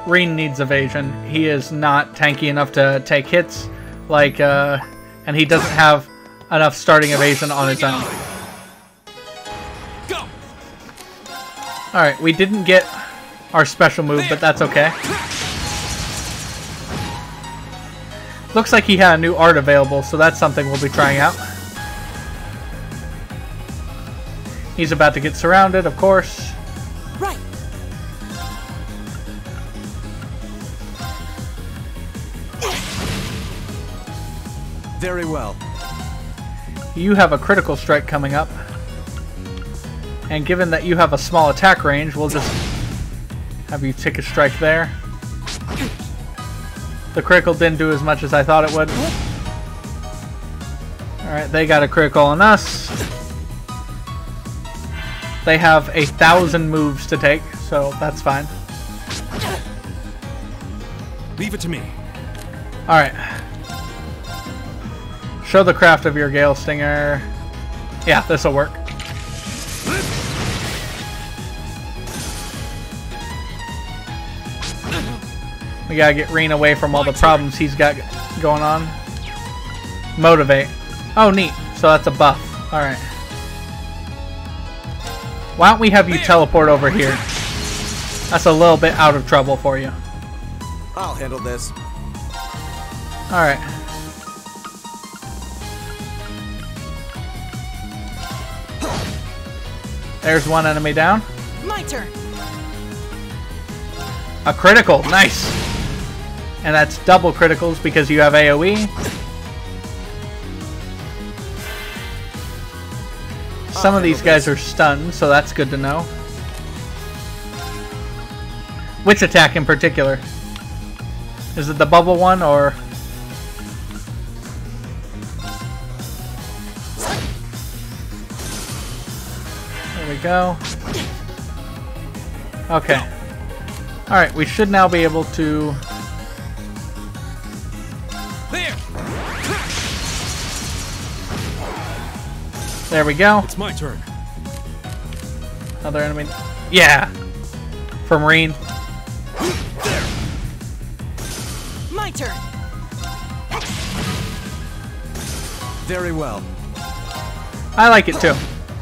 needs evasion. He is not tanky enough to take hits. Like, and he doesn't have enough starting evasion on his own. Go. Alright, we didn't get our special move, but that's okay. Looks like he had a new art available, so that's something we'll be trying out. He's about to get surrounded, of course. Right! Very well. You have a critical strike coming up. And given that you have a small attack range, we'll just have you take a strike there. The critical didn't do as much as I thought it would. Alright, they got a critical on us. They have 1,000 moves to take, so that's fine. Leave it to me. Alright. Show the craft of your Gale Stinger. Yeah, this'll work. We gotta get Rean away from all the problems he's got going on. Motivate. Oh, neat. So that's a buff. Alright. Why don't we have you teleport over here? That's a little bit out of trouble for you. I'll handle this. Alright. There's one enemy down. My turn. A critical. Nice. And that's double criticals because you have AoE. Some of these guys are stunned, so that's good to know. Which attack in particular? Is it the bubble one or... There we go. Okay. Alright, we should now be able to... There we go. It's my turn. Another enemy. Yeah! From Rean. My turn. Very well. I like it too.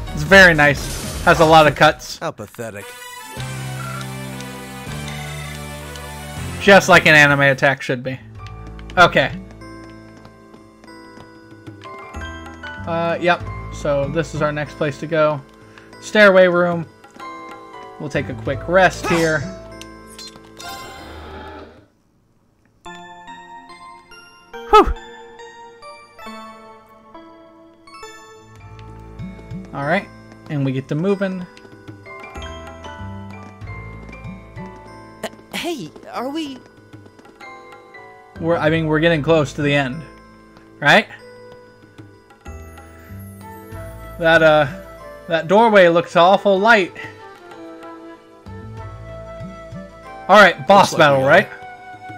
It's very nice. Has a lot of cuts. How pathetic. Just like an anime attack should be. Okay. Yep. So this is our next place to go. Stairway room. We'll take a quick rest here. Whew. Alright. And we get to moving. Hey, are we... We're getting close to the end. Right? That doorway looks awful light. Alright, boss battle, right?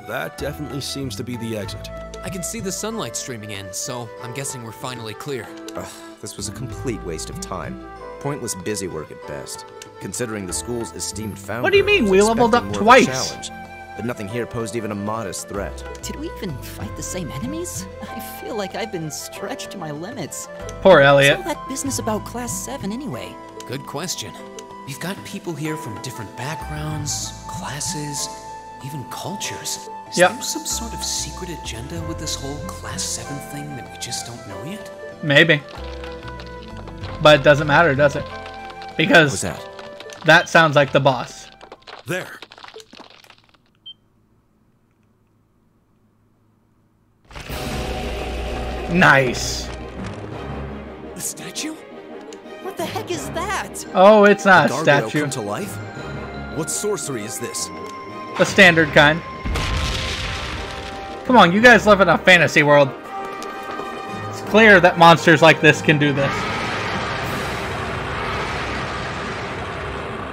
That definitely seems to be the exit. I can see the sunlight streaming in, so I'm guessing we're finally clear. Ugh, this was a complete waste of time. Pointless busy work at best. Considering the school's esteemed founder... What do you mean? We leveled up expecting more of a twice. challenge, but nothing here posed even a modest threat. Did we even fight the same enemies? I feel like I've been stretched to my limits. Poor Elliot. What's all that business about Class 7 anyway? Good question. We've got people here from different backgrounds, classes, even cultures. Is Yep. there some sort of secret agenda with this whole Class 7 thing that we just don't know yet? Maybe. But it doesn't matter, does it? Because What's that? that sounds like the boss. There. Nice. The statue? What the heck is that? Oh, it's not a Gargoyle statue. come to life? What sorcery is this? The standard kind. Come on, you guys live in a fantasy world. It's clear that monsters like this can do this.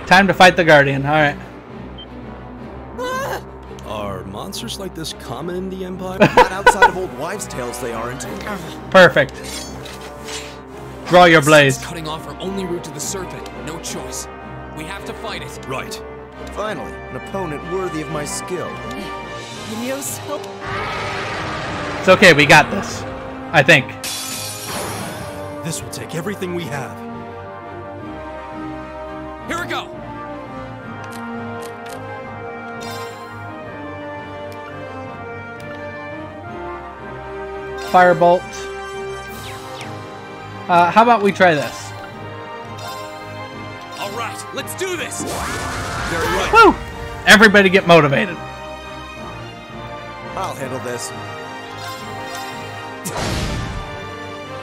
Time to fight the Guardian. Alright. Are monsters like this common in the Empire? Not outside of old wives' tales, they aren't. Perfect. Draw your blades. Cutting off our only route to the serpent. No choice. We have to fight it. Right. Finally, an opponent worthy of my skill. Ineos, help. It's okay, we got this. I think. This will take everything we have. Here we go. Firebolt. How about we try this? All right, let's do this. Very right. Woo! Everybody get motivated. I'll handle this.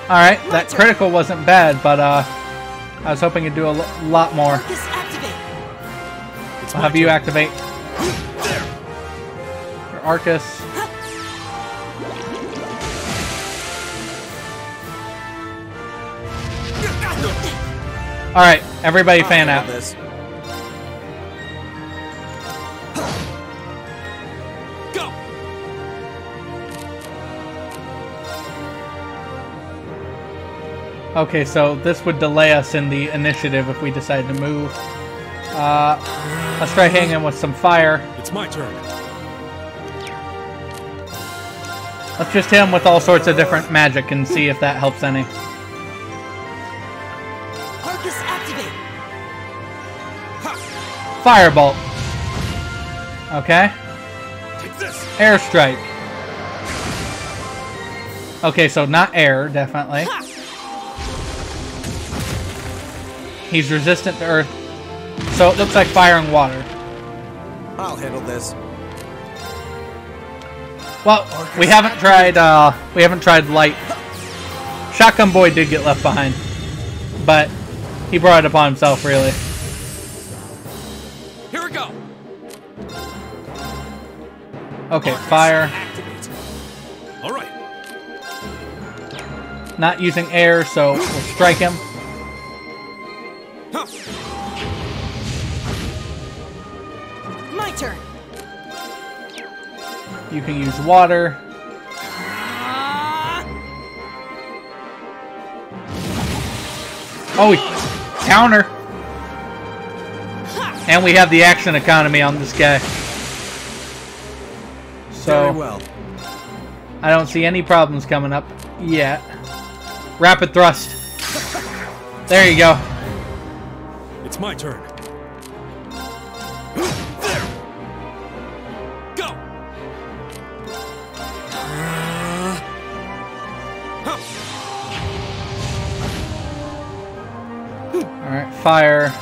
Alright, that critical wasn't bad, but I was hoping to do a lot more. I'll have you activate your Arcus. Alright, everybody fan out. This. Go. Okay, so this would delay us in the initiative if we decide to move. Let's try hanging with some fire. It's my turn. Let's just hit him with all sorts of different magic and see if that helps any. Arcus activate. Firebolt. Okay. Airstrike. Okay, so not air, definitely. He's resistant to earth. So it looks like fire and water. I'll handle this. Well, we haven't tried light. Shotgun Boy did get left behind, but he brought it upon himself, really. Here we go. Okay, fire. All right. Not using air, so we'll strike him. My turn. You can use water. Oh, counter. And we have the action economy on this guy. So, very well. I don't see any problems coming up yet. Rapid thrust. There you go. It's my turn. Alright, fire,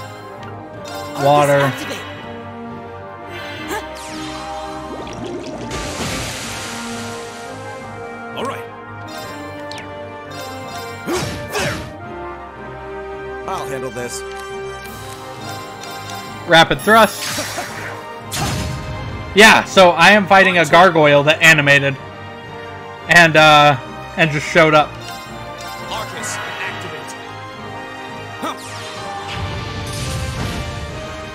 water. Alright. I'll handle this. Rapid thrust. Yeah, so I am fighting a gargoyle that animated. And just showed up. Arcus, activate.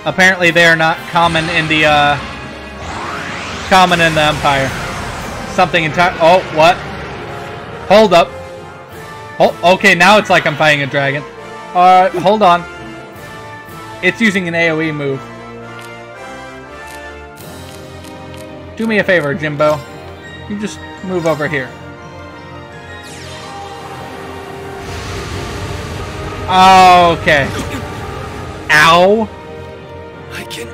Apparently they are not common in the Empire. Something entire. Oh, what? Hold up. Oh, okay, now it's like I'm fighting a dragon. Hold on. It's using an AoE move. Do me a favor, Jimbo. You just move over here. Okay. Ow. I can.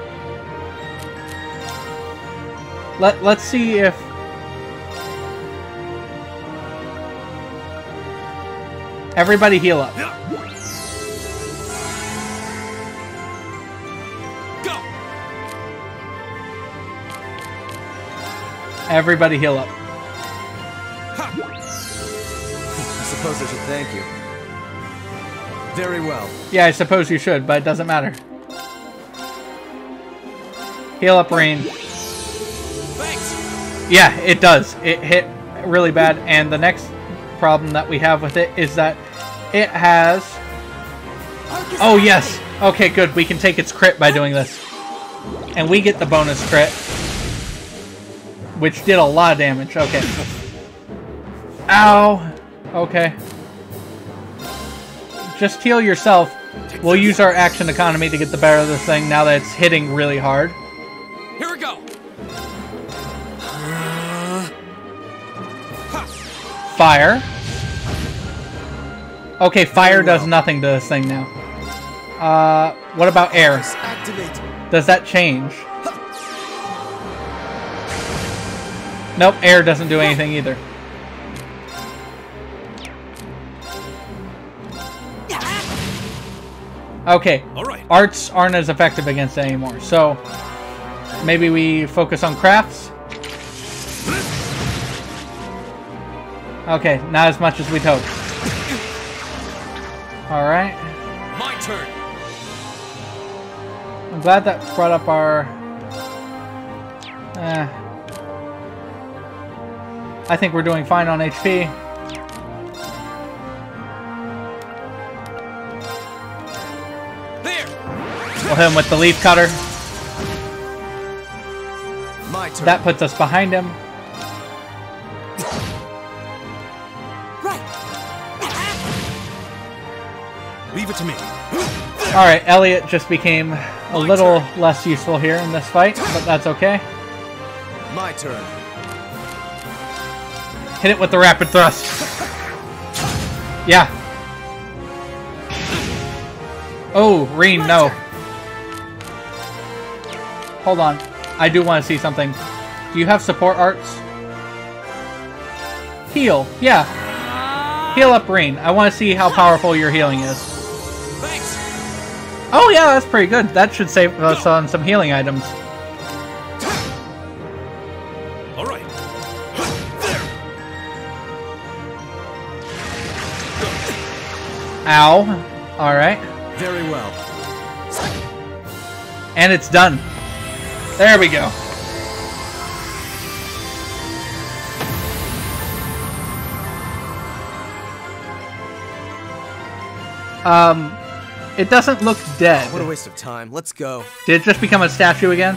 Let's see if everybody heal up. Go. Everybody heal up. I suppose I should thank you. Very well. Yeah, I suppose you should, but it doesn't matter. Heal up, Rean. Thanks. Yeah, it does. It hit really bad, and the next problem that we have with it is that it has... Oh, yes. Okay, good. We can take its crit by doing this. And we get the bonus crit, which did a lot of damage. Okay. Ow. Okay. Just heal yourself. We'll use our action economy to get the better of this thing now that it's hitting really hard. Here we go. Fire. Okay, fire does nothing to this thing now. What about air? Does that change? Nope, air doesn't do anything either. Okay, arts aren't as effective against it anymore, so maybe we focus on crafts? Okay, not as much as we'd hoped. Alright. My turn. I'm glad that brought up our... I think we're doing fine on HP. We'll hit him with the leaf cutter. My turn. That puts us behind him. Leave it to me. Alright, Elliot just became a little less useful here in this fight, but that's okay. My turn. Hit it with the rapid thrust. Yeah. Oh, Rean, no. Hold on. I do want to see something. Do you have support arts? Heal. Yeah. Heal up, Rean. I want to see how powerful your healing is. Thanks. Oh, yeah, that's pretty good. That should save us on some healing items. All right. Ow. Alright. Very well. And it's done. There we go. It doesn't look dead. What a waste of time. Let's go. Did it just become a statue again?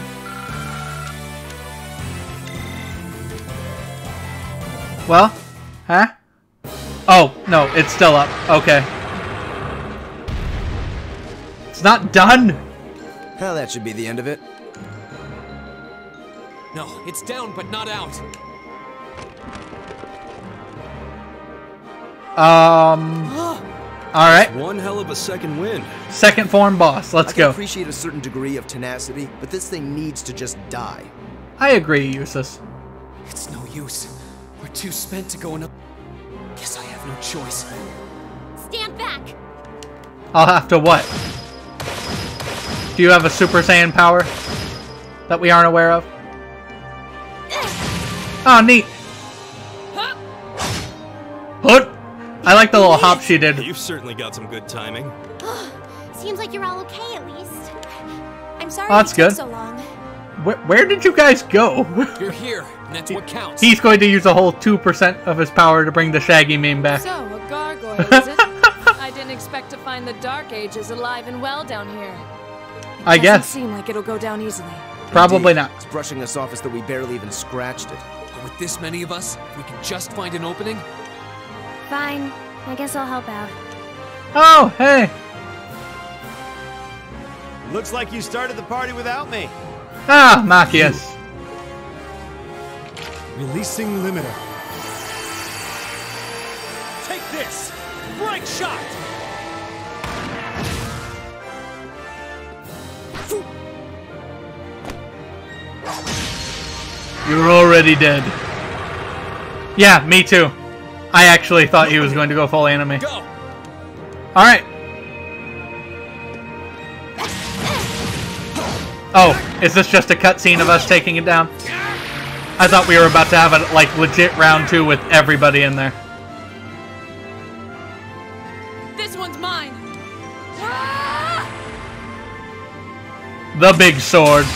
Well? Huh? Oh, no, it's still up. Okay. It's not done? Well, that should be the end of it. No, it's down but not out. Alright. One hell of a second win. Second form boss. Let's I can go. appreciate a certain degree of tenacity, but this thing needs to just die. I agree, Eustace. It's no use. We're too spent to go another. Guess I have no choice. Stand back! I'll have to what? Do you have a Super Saiyan power that we aren't aware of? Oh, neat. Hood. I like the little hop she did. You've certainly got some good timing. Seems like you're all okay at least. I'm sorry Oh, that's it took good. so long. Where did you guys go? You're here, and that's what counts. He's going to use a whole 2% of his power to bring the Shaggy meme back. So, a gargoyle, is it? I didn't expect to find the Dark Ages alive and well down here. I Doesn't guess. seem like it'll go down easily. Probably Indeed. not. It's brushing us off as though we barely even scratched it. But with this many of us, if we can just find an opening. Fine. I guess I'll help out. Oh, hey. Looks like you started the party without me. Ah, Machias. Releasing limiter. Take this! Break shot! You're already dead. Yeah, me too. I actually thought he was going to go full anime. Go! Alright. Oh, is this just a cutscene of us taking it down? I thought we were about to have a like legit round 2 with everybody in there. This one's mine. The big sword.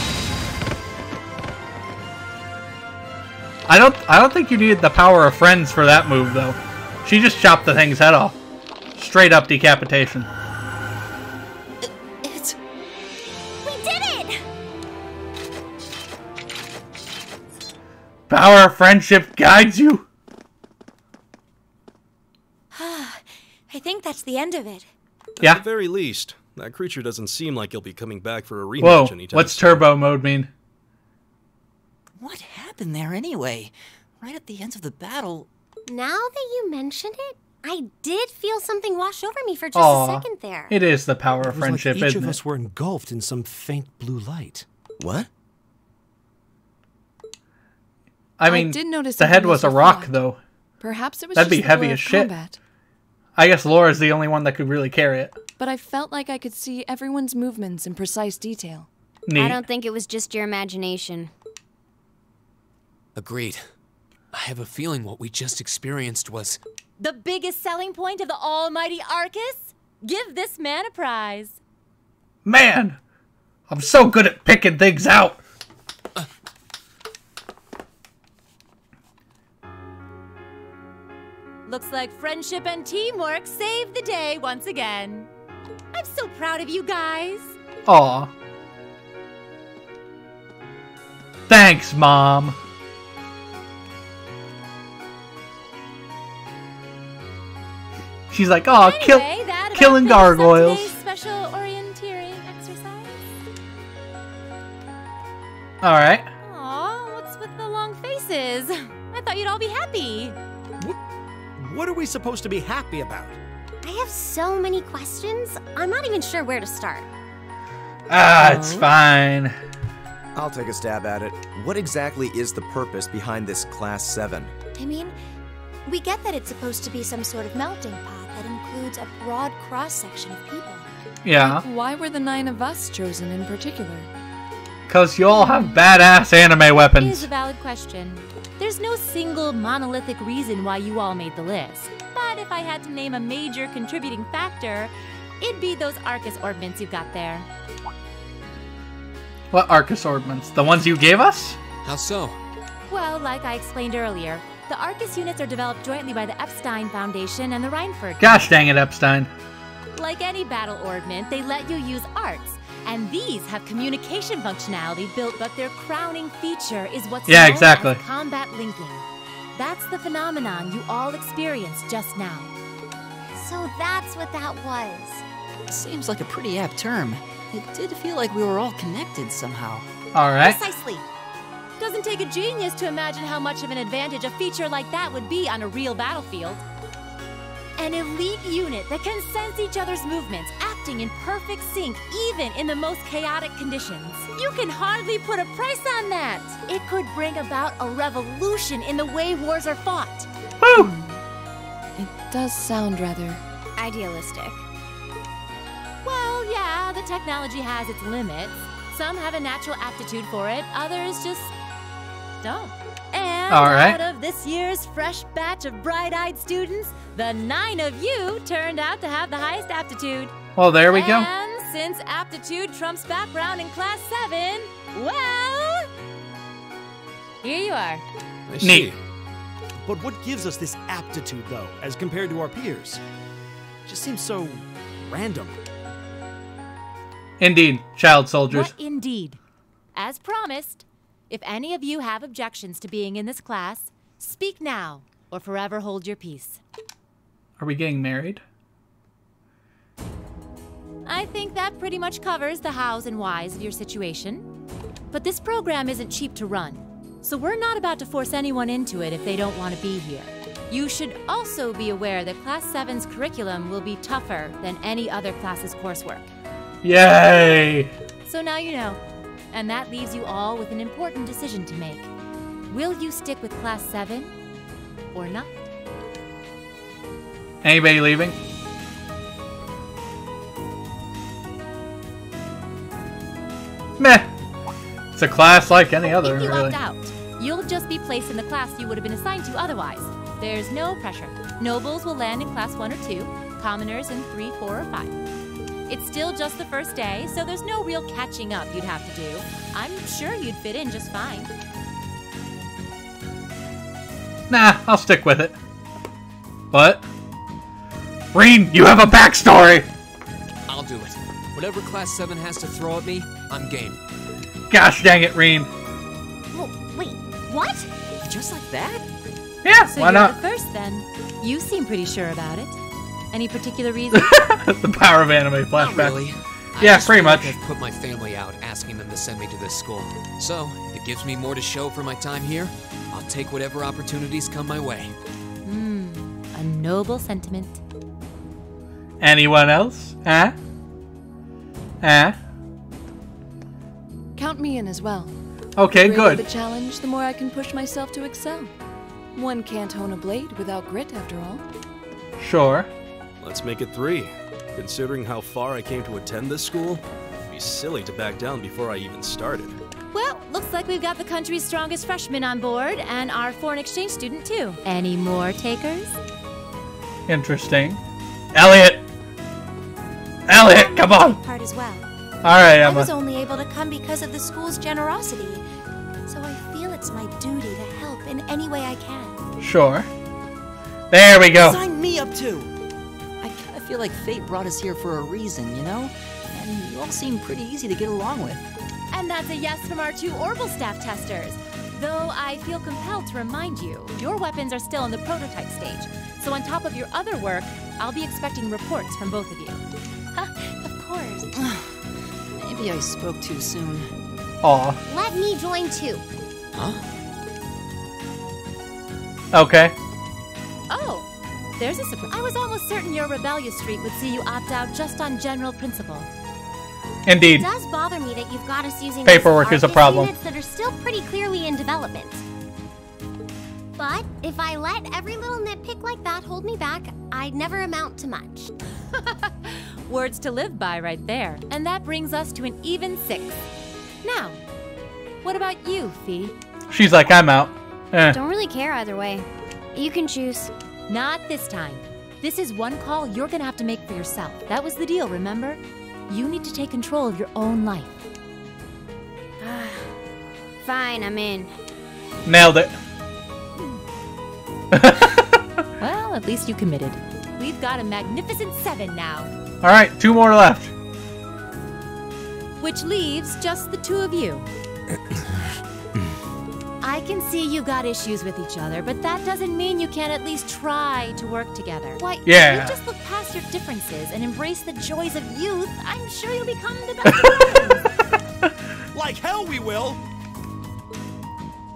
I don't think you needed the power of friends for that move though. She just chopped the thing's head off. Straight up decapitation. We did it! Power of friendship guides you. I think that's the end of it. Yeah. At the very least, that creature doesn't seem like he'll be coming back for a rematch Whoa, anytime what's soon. turbo mode mean? What happened there anyway? Right at the end of the battle. Now that you mention it, I did feel something wash over me for just Aw, a second there. it is the power It of was friendship, like each isn't of it? us were engulfed in some faint blue light. What? I mean, did notice the head something was a as we rock thought. though. Perhaps it was That'd just be the heavy blur as of shit. combat. I guess Laura's the only one that could really carry it. But I felt like I could see everyone's movements in precise detail. Neat. I don't think it was just your imagination. Agreed. I have a feeling what we just experienced was. The biggest selling point of the almighty Arcus? Give this man a prize. Man, I'm so good at picking things out. Looks like friendship and teamwork saved the day once again. I'm so proud of you guys. Aw. Thanks, Mom. She's like, oh, Anyway, that about killing finishes up gargoyles. today's special orienteering exercise. All right. Aw, what's with the long faces? I thought you'd all be happy. What are we supposed to be happy about? I have so many questions, I'm not even sure where to start. It's fine. I'll take a stab at it. What exactly is the purpose behind this Class 7? I mean, we get that it's supposed to be some sort of melting pot that includes a broad cross-section of people. Yeah. Why were the 9 of us chosen in particular? Because you all have badass anime It is weapons. a valid question. There's no single monolithic reason why you all made the list. But if I had to name a major contributing factor, it'd be those Arcus ordnance you've got there. What Arcus ordnance? The ones you gave us? How so? Well, like I explained earlier, the Arcus units are developed jointly by the Epstein Foundation and the Reinford. Gosh dang it, Epstein. Like any battle ordnance, they let you use arts. And these have communication functionality built, but their crowning feature is what's known as combat linking. That's the phenomenon you all experienced just now. So that's what that was. Seems like a pretty apt term. It did feel like we were all connected somehow. Alright. Precisely. Doesn't take a genius to imagine how much of an advantage a feature like that would be on a real battlefield. An elite unit that can sense each other's movements, acting in perfect sync even in the most chaotic conditions. You can hardly put a price on that. It could bring about a revolution in the way wars are fought. Woo! It does sound rather idealistic. Well, yeah, the technology has its limits. Some have a natural aptitude for it, others just don't. And out of this year's fresh batch of bright-eyed students, the 9 of you turned out to have the highest aptitude. Well, there we go. And since aptitude trumps background in Class 7, well, here you are. I see. But what gives us this aptitude, though, as compared to our peers? It just seems so random. Indeed, child soldiers. What indeed? As promised, if any of you have objections to being in this class, speak now or forever hold your peace. Are we getting married? I think that pretty much covers the hows and whys of your situation. But this program isn't cheap to run, so we're not about to force anyone into it if they don't want to be here. You should also be aware that Class 7's curriculum will be tougher than any other class's coursework. Yay! So now you know. And that leaves you all with an important decision to make. Will you stick with Class 7 or not? Anybody leaving? Meh. It's a class like any other, If you really. opt out, you'll just be placed in the class you would have been assigned to otherwise. There's no pressure. Nobles will land in Class 1 or 2, commoners in 3, 4, or 5. It's still just the first day, so there's no real catching up you'd have to do. I'm sure you'd fit in just fine. Nah, I'll stick with it. What? Rean, you have a backstory! I'll do it. Whatever Class 7 has to throw at me, I'm game. Gosh dang it, Rean. Oh, wait, what? Just like that? Yeah, So why you're not? the first then. You seem pretty sure about it. Any particular reason? The power of anime flashback. Not really. Yeah, I just pretty feel like much. I've put my family out asking them to send me to this school. So, if it gives me more to show for my time here, I'll take whatever opportunities come my way. A noble sentiment. Anyone else? Huh? Huh? count me in as well. Okay, The greater good. the challenge, the more I can push myself to excel. One can't hone a blade without grit, after all. Sure. Let's make it 3. Considering how far I came to attend this school, it'd be silly to back down before I even started. Well, looks like we've got the country's strongest freshman on board, and our foreign exchange student, too. Any more takers? Interesting. Elliot! Elliot, come on! Part as well. Alright, I Emma. was only able to come because of the school's generosity, so I feel it's my duty to help in any way I can. Sure. There we go. Sign me up too! I kinda feel like fate brought us here for a reason, you know? And you all seem pretty easy to get along with. And that's a yes from our 2 Orbital staff testers. Though I feel compelled to remind you, your weapons are still in the prototype stage. So on top of your other work, I'll be expecting reports from both of you. Of course. Maybe I spoke too soon. Aw. Let me join too. Huh? Okay. Oh, There's a surprise. I was almost certain your rebellious streak would see you opt out just on general principle. Indeed. It does bother me that you've got us using Paperwork is a problem. units that are still pretty clearly in development. But if I let every little nitpick like that hold me back, I'd never amount to much. Words to live by right there. And that brings us to an even 6. Now, what about you, Fee? She's like, I'm out. Don't really care either way. You can choose. Not this time. This is one call you're gonna have to make for yourself. That was the deal, remember? You need to take control of your own life. Fine, I'm in. Nailed it. Well, at least you committed. We've got a magnificent 7 now. Alright, 2 more left. Which leaves just the 2 of you. I can see you got issues with each other, but that doesn't mean you can't at least try to work together. Why, yeah. If you just look past your differences and embrace the joys of youth, I'm sure you'll become the best of friends. Like hell we will!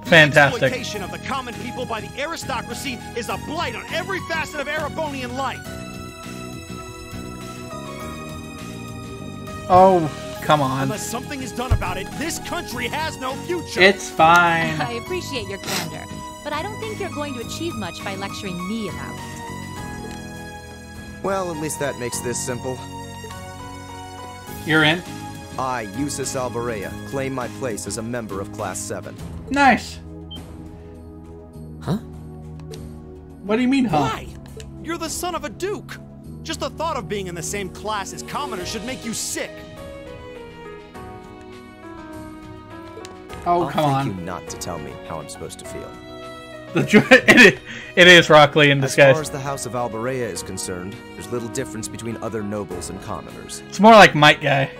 Fantastic. The exploitation of the common people by the aristocracy is a blight on every facet of Erebonian life. Oh, come on. Unless something is done about it, this country has no future. It's fine. I appreciate your candor, but I don't think you're going to achieve much by lecturing me about it. Well, at least that makes this simple. You're in? I, Eustace Alvarea, claim my place as a member of Class 7. Nice. Huh? What do you mean, huh? Why? You're the son of a duke. Just the thought of being in the same class as commoners should make you sick. Oh, I'll come on. thank you not to tell me how I'm supposed to feel. It is Rock Lee in disguise. As far as the House of Alvarea is concerned, there's little difference between other nobles and commoners. It's more like Might Guy.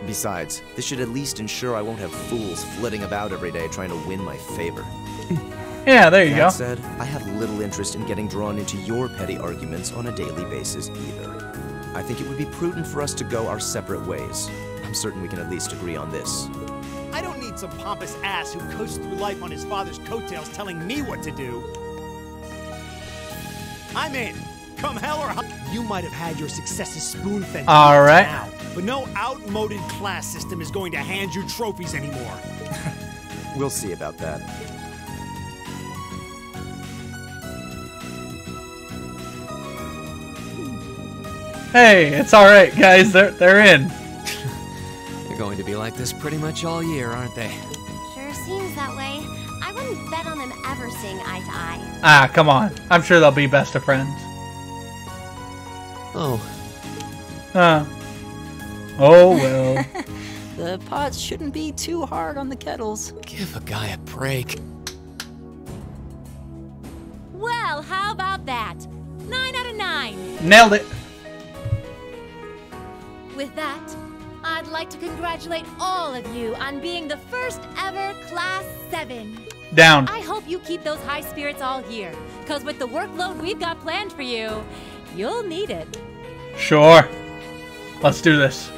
Besides, this should at least ensure I won't have fools flitting about every day trying to win my favor. Yeah, there you go. That said, I have little interest in getting drawn into your petty arguments on a daily basis either. I think it would be prudent for us to go our separate ways. I'm certain we can at least agree on this. I don't need some pompous ass who coasts through life on his father's coattails telling me what to do. I'm in. Come hell or high. You might have had your successes spoon-fed All right. now, but no outmoded class system is going to hand you trophies anymore. We'll see about that. Hey, it's all right, guys. They're in. They're going to be like this pretty much all year, aren't they? Sure seems that way. I wouldn't bet on them ever seeing eye to eye. Ah, come on. I'm sure they'll be best of friends. Oh. Oh, well. The pots shouldn't be too hard on the kettles. Give a guy a break. Well, how about that? 9 out of 9. Nailed it. With that, I'd like to congratulate all of you on being the first ever Class 7. Down. I hope you keep those high spirits all year, because with the workload we've got planned for you, you'll need it. Sure. Let's do this.